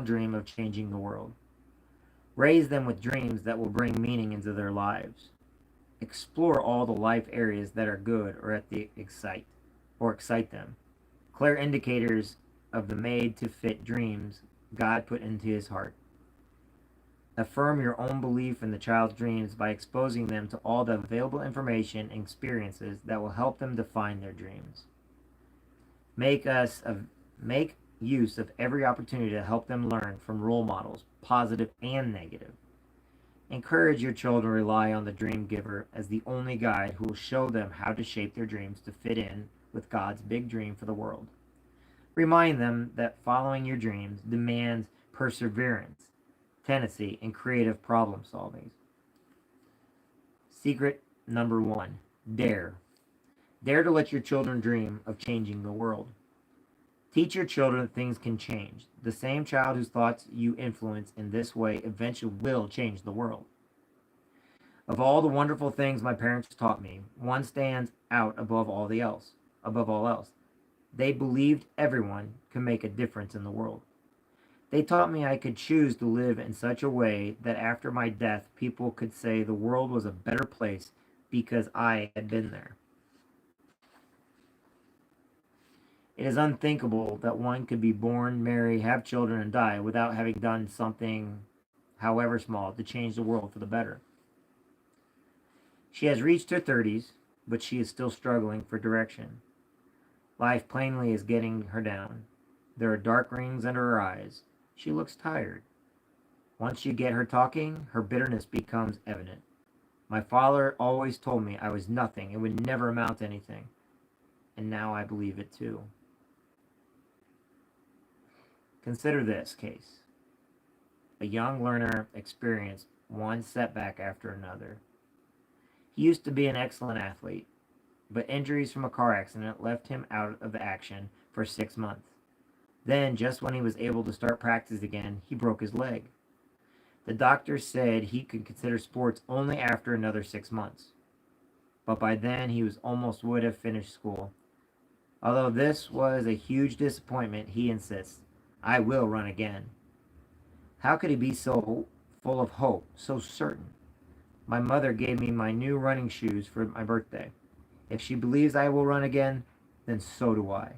dream of changing the world. Raise them with dreams that will bring meaning into their lives. Explore all the life areas that are good or excite them. Clear indicators of the made to fit dreams God put into his heart. Affirm your own belief in the child's dreams by exposing them to all the available information and experiences that will help them define their dreams. Make use of every opportunity to help them learn from role models, positive and negative. Encourage your children to rely on the dream giver as the only guide who will show them how to shape their dreams to fit in with God's big dream for the world. Remind them that following your dreams demands perseverance, tenacity, and creative problem solving. Secret number 1. Dare. Dare to let your children dream of changing the world. Teach your children that things can change. The same child whose thoughts you influence in this way eventually will change the world. Of all the wonderful things my parents taught me, one stands out above all else. They believed everyone could make a difference in the world. They taught me I could choose to live in such a way that after my death, people could say the world was a better place because I had been there. It is unthinkable that one could be born, marry, have children, and die without having done something, however small, to change the world for the better. She has reached her 30s, but she is still struggling for direction. Life plainly is getting her down. There are dark rings under her eyes. She looks tired. Once you get her talking, her bitterness becomes evident. My father always told me I was nothing and would never amount to anything. And now I believe it too. Consider this case. A young learner experienced one setback after another. He used to be an excellent athlete, but injuries from a car accident left him out of action for 6 months. Then, just when he was able to start practice again, he broke his leg. The doctor said he could consider sports only after another 6 months. But by then, he would have finished school. Although this was a huge disappointment, he insists, "I will run again." How could he be so full of hope, so certain? My mother gave me my new running shoes for my birthday. If she believes I will run again, then so do I.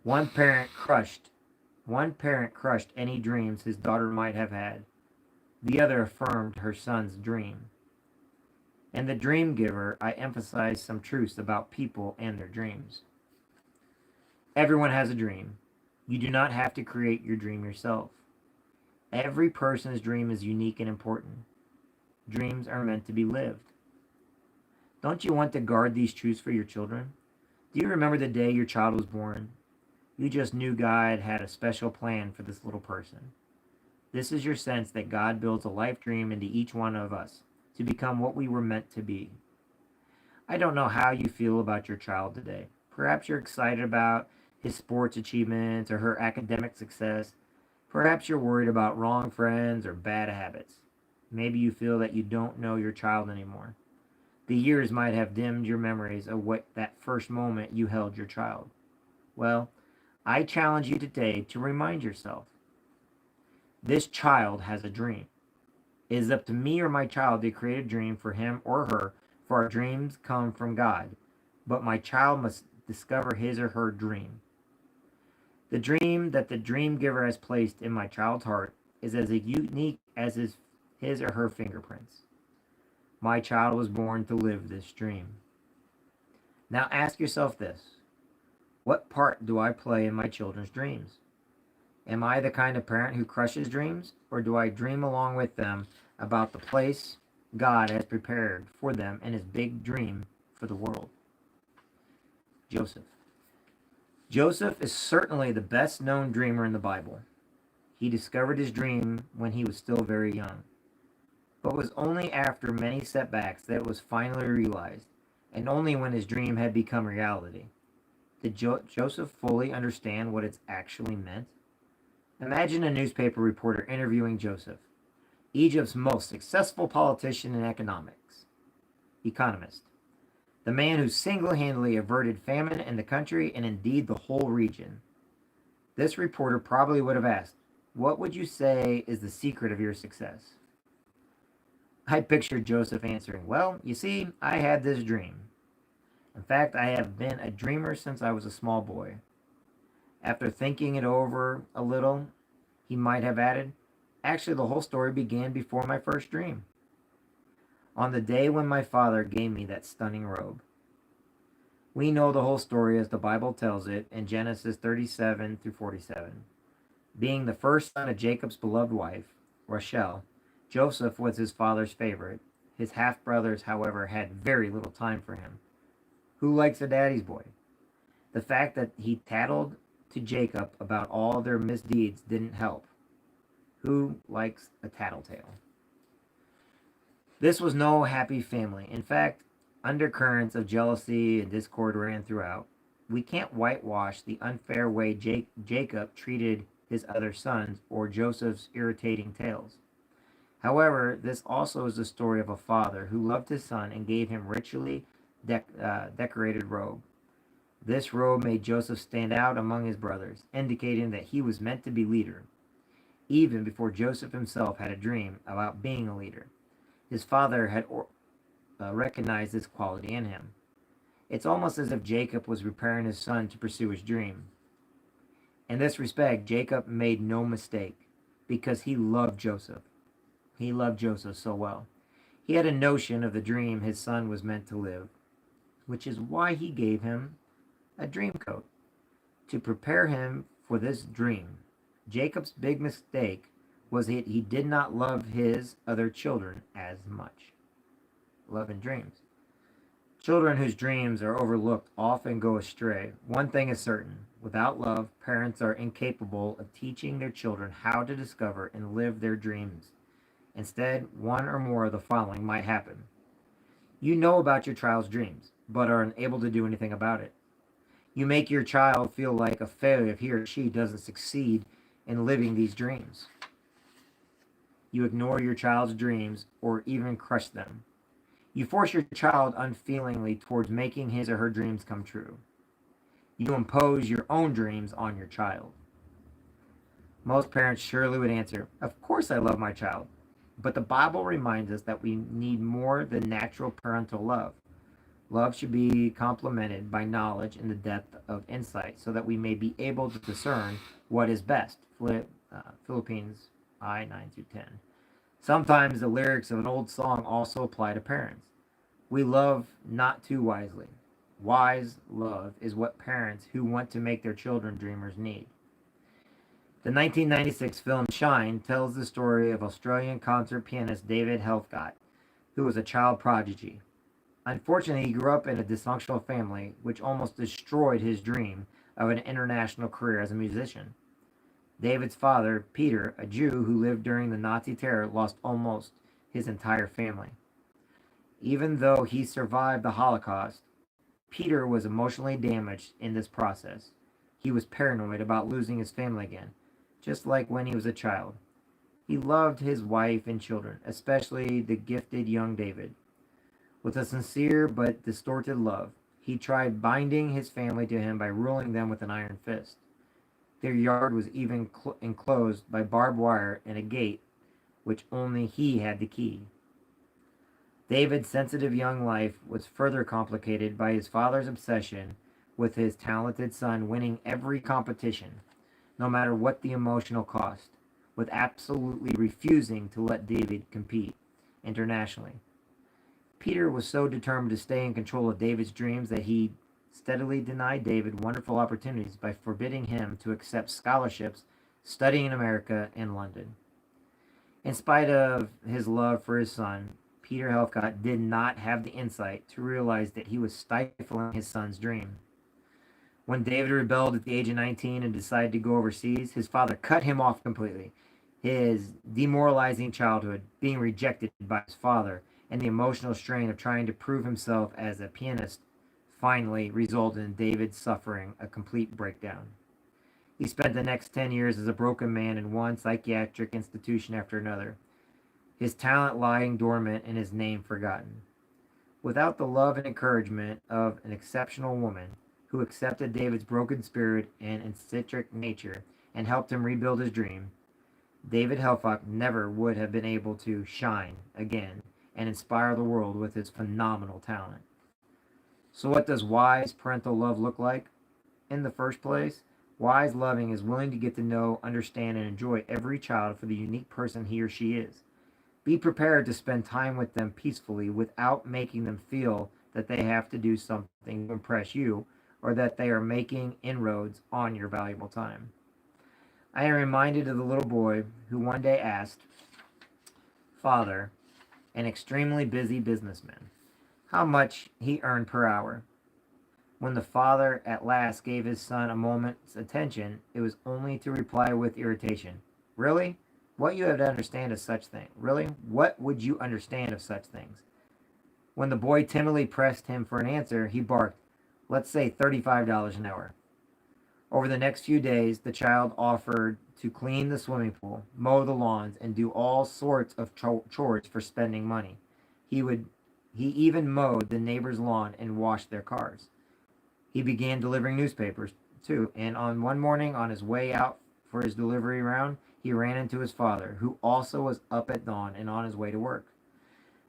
One parent crushed One parent crushed any dreams his daughter might have had. The other affirmed her son's dream. In The Dream Giver, I emphasize some truths about people and their dreams. Everyone has a dream. You do not have to create your dream yourself. Every person's dream is unique and important. Dreams are meant to be lived. Don't you want to guard these truths for your children? Do you remember the day your child was born? You just knew God had a special plan for this little person. This is your sense that God builds a life dream into each one of us to become what we were meant to be. I don't know how you feel about your child today. Perhaps you're excited about his sports achievements or her academic success. Perhaps you're worried about wrong friends or bad habits. Maybe you feel that you don't know your child anymore. The years might have dimmed your memories of what that first moment you held your child. Well, I challenge you today to remind yourself, this child has a dream. It is up to me or my child to create a dream for him or her, for our dreams come from God. But my child must discover his or her dream. The dream that the dream giver has placed in my child's heart is as unique as his or her fingerprints. My child was born to live this dream. Now ask yourself this: what part do I play in my children's dreams? Am I the kind of parent who crushes dreams, or do I dream along with them about the place God has prepared for them in his big dream for the world? Joseph. Joseph is certainly the best known dreamer in the Bible. He discovered his dream when he was still very young, but it was only after many setbacks that it was finally realized, and only when his dream had become reality. Did Joseph fully understand what it actually meant? Imagine a newspaper reporter interviewing Joseph, Egypt's most successful politician and economist, the man who single-handedly averted famine in the country and indeed the whole region. This reporter probably would have asked, "What would you say is the secret of your success?" I pictured Joseph answering, "Well, you see, I had this dream. In fact, I have been a dreamer since I was a small boy." After thinking it over a little, he might have added, "Actually, the whole story began before my first dream. On the day when my father gave me that stunning robe." We know the whole story as the Bible tells it in Genesis 37 through 47. Being the first son of Jacob's beloved wife, Rachel, Joseph was his father's favorite. His half-brothers, however, had very little time for him. Who likes a daddy's boy? The fact that he tattled to Jacob about all their misdeeds didn't help. Who likes a tattletale? This was no happy family. In fact, undercurrents of jealousy and discord ran throughout. We can't whitewash the unfair way Jacob treated his other sons or Joseph's irritating tales. However, this also is the story of a father who loved his son and gave him richly decorated robe. This robe made Joseph stand out among his brothers, indicating that he was meant to be leader, even before Joseph himself had a dream about being a leader. His father had recognized this quality in him. It's almost as if Jacob was preparing his son to pursue his dream. In this respect, Jacob made no mistake, because he loved Joseph. He loved Joseph so well. He had a notion of the dream his son was meant to live, which is why he gave him a dream coat to prepare him for this dream. Jacob's big mistake was that he did not love his other children as much. Love and dreams. Children whose dreams are overlooked often go astray. One thing is certain: without love, parents are incapable of teaching their children how to discover and live their dreams. Instead, one or more of the following might happen. You know about your child's dreams, but are unable to do anything about it. You make your child feel like a failure if he or she doesn't succeed in living these dreams. You ignore your child's dreams or even crush them. You force your child unfeelingly towards making his or her dreams come true. You impose your own dreams on your child. Most parents surely would answer, "Of course I love my child." But the Bible reminds us that we need more than natural parental love. Love should be complemented by knowledge and the depth of insight so that we may be able to discern what is best. Philippines I 9 through 10. Sometimes the lyrics of an old song also apply to parents. We love not too wisely. Wise love is what parents who want to make their children dreamers need. The 1996 film Shine tells the story of Australian concert pianist David Helfgott, who was a child prodigy. Unfortunately, he grew up in a dysfunctional family, which almost destroyed his dream of an international career as a musician. David's father, Peter, a Jew who lived during the Nazi terror, lost almost his entire family. Even though he survived the Holocaust, Peter was emotionally damaged in this process. He was paranoid about losing his family again, just like when he was a child. He loved his wife and children, especially the gifted young David. With a sincere but distorted love, he tried binding his family to him by ruling them with an iron fist. Their yard was even enclosed by barbed wire and a gate which only he had the key. David's sensitive young life was further complicated by his father's obsession with his talented son winning every competition, no matter what the emotional cost, with absolutely refusing to let David compete internationally. Peter was so determined to stay in control of David's dreams that he steadily denied David wonderful opportunities by forbidding him to accept scholarships studying in America and London. In spite of his love for his son, Peter Helfgott did not have the insight to realize that he was stifling his son's dream. When David rebelled at the age of 19 and decided to go overseas, his father cut him off completely. His demoralizing childhood, being rejected by his father, and the emotional strain of trying to prove himself as a pianist finally resulted in David suffering a complete breakdown. He spent the next 10 years as a broken man in one psychiatric institution after another, his talent lying dormant and his name forgotten. Without the love and encouragement of an exceptional woman who accepted David's broken spirit and eccentric nature and helped him rebuild his dream, David Helfgott never would have been able to shine again and inspire the world with his phenomenal talent. So what does wise parental love look like? In the first place, wise loving is willing to get to know, understand, and enjoy every child for the unique person he or she is. Be prepared to spend time with them peacefully without making them feel that they have to do something to impress you or that they are making inroads on your valuable time. I am reminded of the little boy who one day asked, Father, an extremely busy businessman, how much he earned per hour. When the father at last gave his son a moment's attention, it was only to reply with irritation, Really? What you have to understand of such things? Really? What would you understand of such things? When the boy timidly pressed him for an answer, he barked, Let's say $35 an hour. Over the next few days, the child offered to clean the swimming pool, mow the lawns, and do all sorts of chores for spending money. He even mowed the neighbor's lawn and washed their cars. He began delivering newspapers, too, and on one morning on his way out for his delivery round, he ran into his father, who also was up at dawn and on his way to work.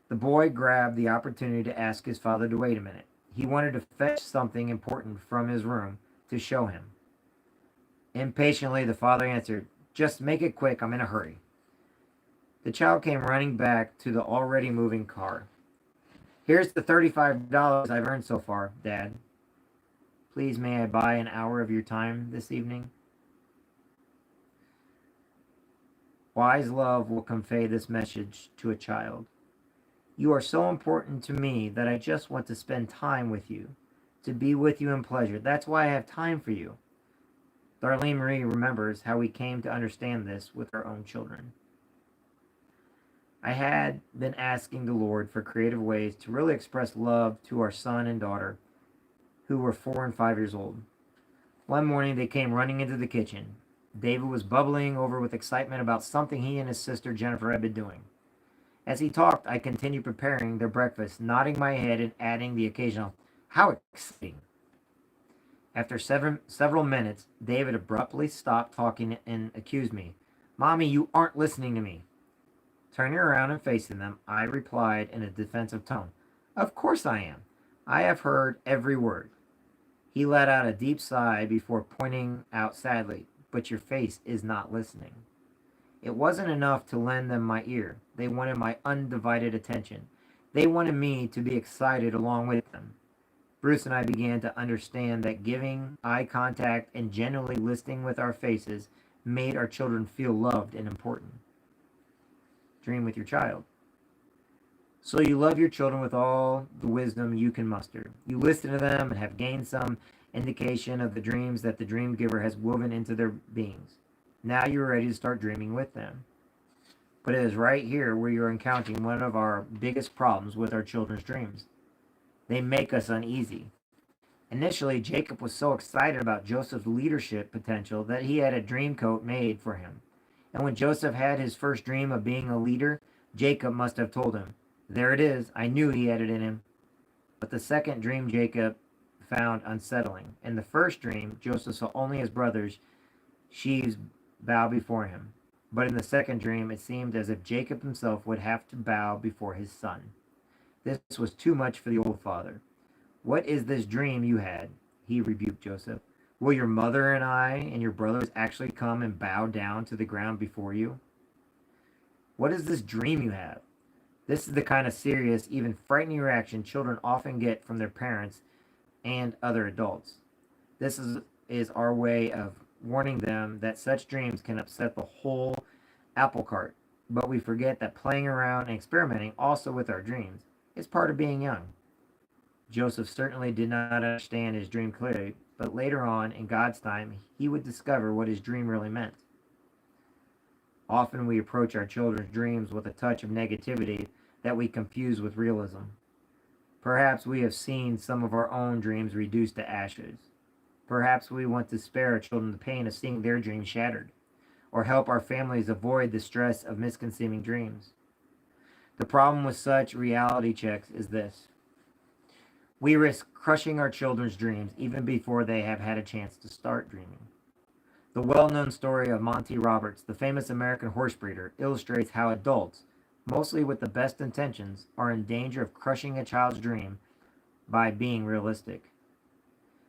The boy grabbed the opportunity to ask his father to wait a minute. He wanted to fetch something important from his room to show him. Impatiently, the father answered, Just make it quick, I'm in a hurry. The child came running back to the already moving car. Here's the $35 I've earned so far, Dad. Please may I buy an hour of your time this evening? Wise love will convey this message to a child. You are so important to me that I just want to spend time with you, to be with you in pleasure. That's why I have time for you. Darlene Marie remembers how we came to understand this with our own children. I had been asking the Lord for creative ways to really express love to our son and daughter, who were 4 and 5 years old. One morning they came running into the kitchen. David was bubbling over with excitement about something he and his sister Jennifer had been doing. As he talked, I continued preparing their breakfast, nodding my head and adding the occasional, How exciting! After several minutes, David abruptly stopped talking and accused me. Mommy, you aren't listening to me. Turning around and facing them, I replied in a defensive tone, Of course I am. I have heard every word. He let out a deep sigh before pointing out sadly, but your face is not listening. It wasn't enough to lend them my ear. They wanted my undivided attention. They wanted me to be excited along with them. Bruce and I began to understand that giving eye contact and genuinely listening with our faces made our children feel loved and important. Dream with your child. So you love your children with all the wisdom you can muster. You listen to them and have gained some indication of the dreams that the dream giver has woven into their beings. Now you're ready to start dreaming with them. But it is right here where you're encountering one of our biggest problems with our children's dreams. They make us uneasy. Initially, Jacob was so excited about Joseph's leadership potential that he had a dream coat made for him. And when Joseph had his first dream of being a leader, Jacob must have told him, "There it is, I knew he had it in him." But the second dream Jacob found unsettling. In the first dream, Joseph saw only his brothers' sheaves bow before him. But in the second dream, it seemed as if Jacob himself would have to bow before his son. This was too much for the old father. "What is this dream you had?" he rebuked Joseph. "Will your mother and I and your brothers actually come and bow down to the ground before you? What is this dream you have?" This is the kind of serious, even frightening reaction children often get from their parents and other adults. This is our way of warning them that such dreams can upset the whole apple cart. But we forget that playing around and experimenting also with our dreams is part of being young. Joseph certainly did not understand his dream clearly, but later on, in God's time, he would discover what his dream really meant. Often we approach our children's dreams with a touch of negativity that we confuse with realism. Perhaps we have seen some of our own dreams reduced to ashes. Perhaps we want to spare our children the pain of seeing their dreams shattered, or help our families avoid the stress of misconceiving dreams. The problem with such reality checks is this: we risk crushing our children's dreams even before they have had a chance to start dreaming. The well known story of Monty Roberts, the famous American horse breeder, illustrates how adults, mostly with the best intentions, are in danger of crushing a child's dream by being realistic.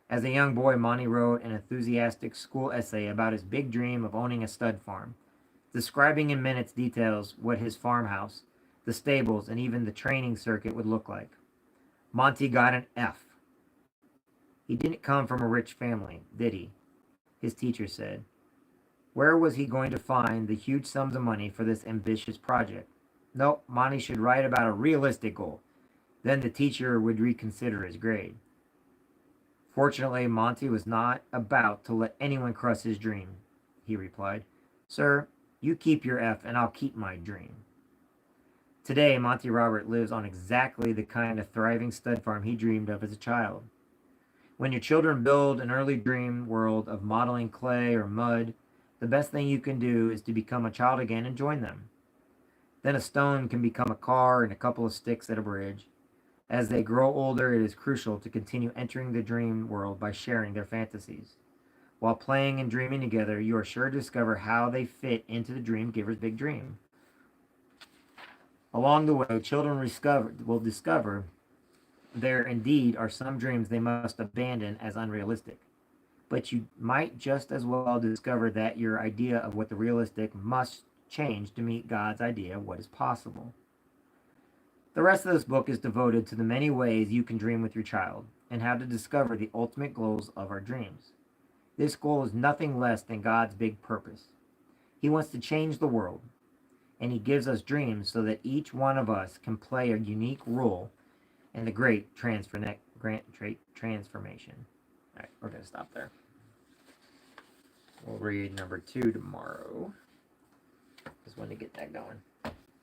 As a young boy, Monty wrote an enthusiastic school essay about his big dream of owning a stud farm, describing in minutes details what his farmhouse, the stables, and even the training circuit would look like. Monty got an F. He didn't come from a rich family, did he? His teacher said. Where was he going to find the huge sums of money for this ambitious project? Nope, Monty should write about a realistic goal. Then the teacher would reconsider his grade. Fortunately, Monty was not about to let anyone crush his dream. He replied, "Sir, you keep your F and I'll keep my dream." Today, Monty Robert lives on exactly the kind of thriving stud farm he dreamed of as a child. When your children build an early dream world of modeling clay or mud, the best thing you can do is to become a child again and join them. Then a stone can become a car and a couple of sticks at a bridge. As they grow older, it is crucial to continue entering the dream world by sharing their fantasies. While playing and dreaming together, you are sure to discover how they fit into the dream giver's big dream. Along the way, children will discover there indeed are some dreams they must abandon as unrealistic. But you might just as well discover that your idea of what the realistic must change to meet God's idea of what is possible. The rest of this book is devoted to the many ways you can dream with your child and how to discover the ultimate goals of our dreams. This goal is nothing less than God's big purpose. He wants to change the world, and He gives us dreams so that each one of us can play a unique role in the great transformation. All right, we're going to stop there. We'll read number 2 tomorrow. Just wanted to get that going.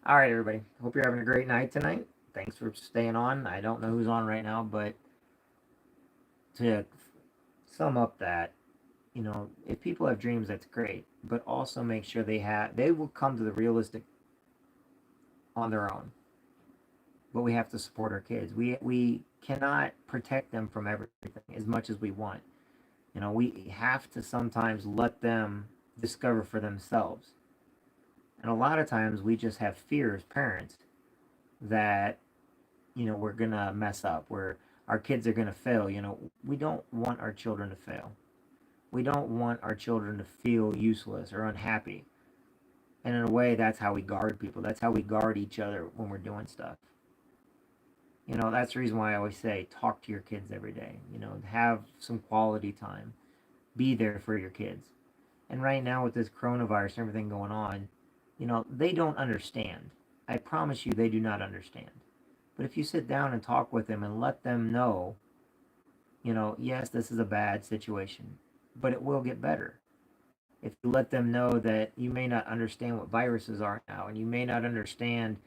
All right, everybody. Hope you're having a great night tonight. Thanks for staying on. I don't know who's on right now, but to sum up that, if people have dreams, that's great. But also make sure they will come to the realistic on their own. But we have to support our kids. We cannot protect them from everything as much as we want. We have to sometimes let them discover for themselves. And a lot of times we just have fear as parents that, we're going to mess up, where our kids are going to fail. You know, we don't want our children to fail. We don't want our children to feel useless or unhappy. And in a way, that's how we guard people. That's how we guard each other when we're doing stuff. You know, that's the reason why I always say talk to your kids every day. You know, have some quality time. Be there for your kids. And right now, with this coronavirus and everything going on, you know, they don't understand. I promise you, they do not understand. But if you sit down and talk with them and let them know, you know, yes, this is a bad situation, but it will get better. If you let them know that you may not understand what viruses are now, and you may not understand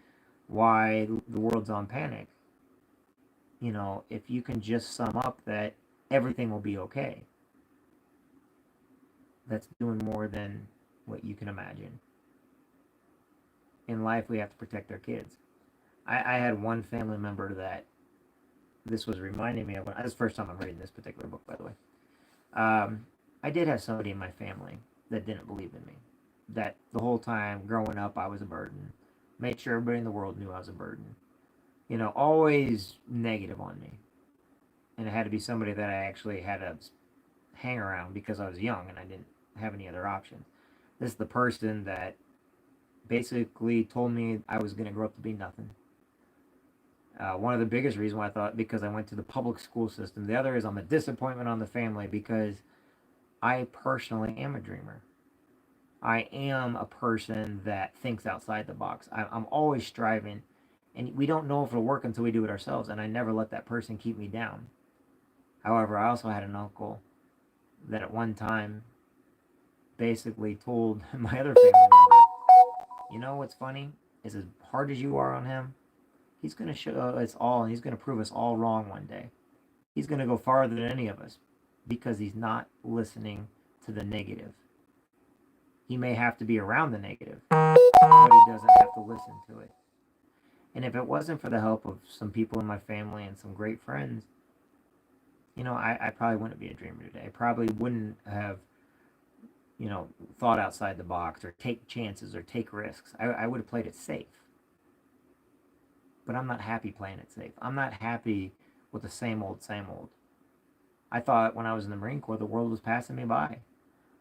why the world's on panic, you know, if you can just sum up that everything will be okay, that's doing more than what you can imagine. In life, we have to protect our kids. I had one family member that this was reminding me of. This is the first time I'm reading this particular book, by the way. I did have somebody in my family that didn't believe in me. That the whole time growing up, I was a burden. Made sure everybody in the world knew I was a burden. You know, always negative on me. And it had to be somebody that I actually had to hang around because I was young and I didn't have any other options. This is the person that basically told me I was going to grow up to be nothing. One of the biggest reasons why I thought, because I went to the public school system. The other is I'm a disappointment on the family because I personally am a dreamer. I am a person that thinks outside the box. I'm always striving, and we don't know if it'll work until we do it ourselves, and I never let that person keep me down. However, I also had an uncle that at one time basically told my other family member, you know what's funny? Is as hard as you are on him, he's going to show us all, and he's going to prove us all wrong one day. He's going to go farther than any of us because he's not listening to the negative. He may have to be around the negative, but he doesn't have to listen to it. And if it wasn't for the help of some people in my family and some great friends, you know, I probably wouldn't be a dreamer today. I probably wouldn't have, you know, thought outside the box or take chances or take risks. I would have played it safe. But I'm not happy playing it safe. I'm not happy with the same old, same old. I thought when I was in the Marine Corps, the world was passing me by.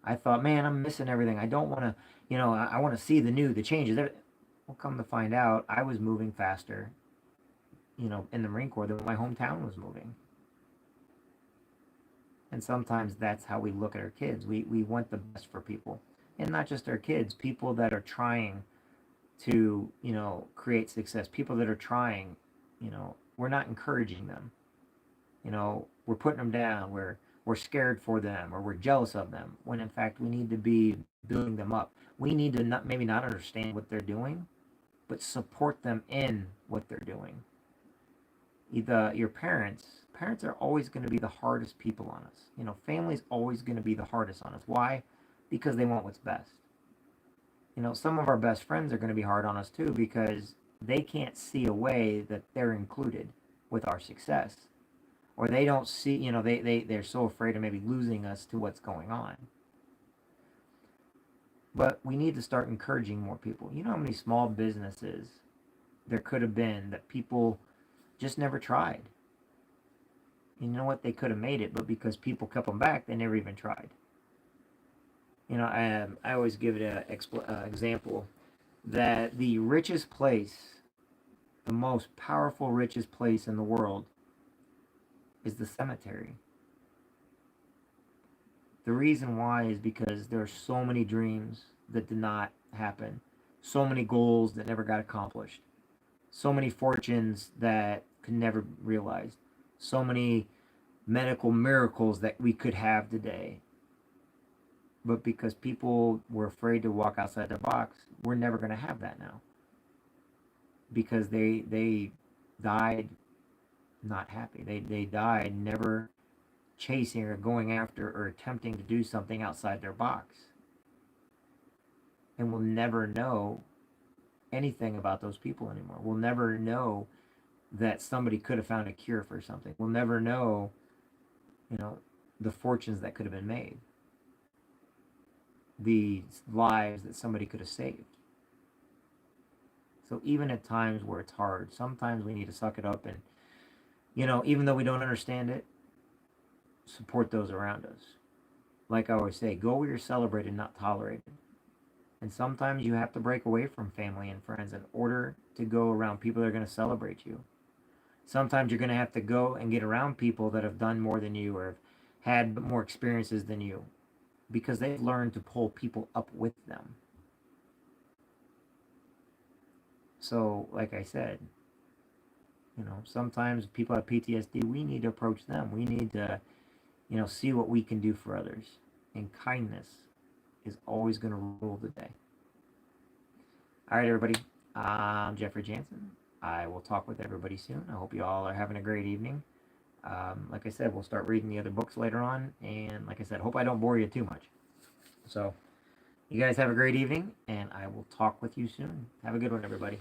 I thought, man, I'm missing everything. I don't want to, you know, I want to see the new, the changes. Well, come to find out, I was moving faster, you know, in the Marine Corps than my hometown was moving. And sometimes that's how we look at our kids. We want the best for people. And not just our kids, people that are trying to, you know, create success. People that are trying, you know, we're not encouraging them. You know, we're putting them down. We're scared for them or we're jealous of them. When in fact we need to be building them up. We need to not maybe not understand what they're doing, but support them in what they're doing. Either your parents are always going to be the hardest people on us. You know, family's always going to be the hardest on us. Why? Because they want what's best. You know, some of our best friends are going to be hard on us too because they can't see a way that they're included with our success. Or they don't see, you know, they're so afraid of maybe losing us to what's going on. But we need to start encouraging more people. You know how many small businesses there could have been that people just never tried? You know what? They could have made it, but because people kept them back, they never even tried. You know, I always give it an example that the richest place, the most powerful, richest place in the world is the cemetery. The reason why is because there are so many dreams that did not happen, so many goals that never got accomplished, so many fortunes that could never be realized, so many medical miracles that we could have today. But because people were afraid to walk outside their box, we're never going to have that now. Because they died not happy. They died never chasing or going after or attempting to do something outside their box. And we'll never know anything about those people anymore. We'll never know that somebody could have found a cure for something. We'll never know, you know, the fortunes that could have been made. The lives that somebody could have saved. So even at times where it's hard, sometimes we need to suck it up and You know, even though we don't understand it, support those around us. Like I always say, go where you're celebrated, not tolerated. And sometimes you have to break away from family and friends in order to go around people that are going to celebrate you. Sometimes you're going to have to go and get around people that have done more than you or have had more experiences than you because they've learned to pull people up with them. So, like I said, you know, sometimes people have PTSD. We need to approach them. We need to, you know, see what we can do for others. And kindness is always going to rule the day. All right, everybody. I'm Jeffrey Jansen. I will talk with everybody soon. I hope you all are having a great evening. Like I said, we'll start reading the other books later on. And like I said, hope I don't bore you too much. So, you guys have a great evening, and I will talk with you soon. Have a good one, everybody.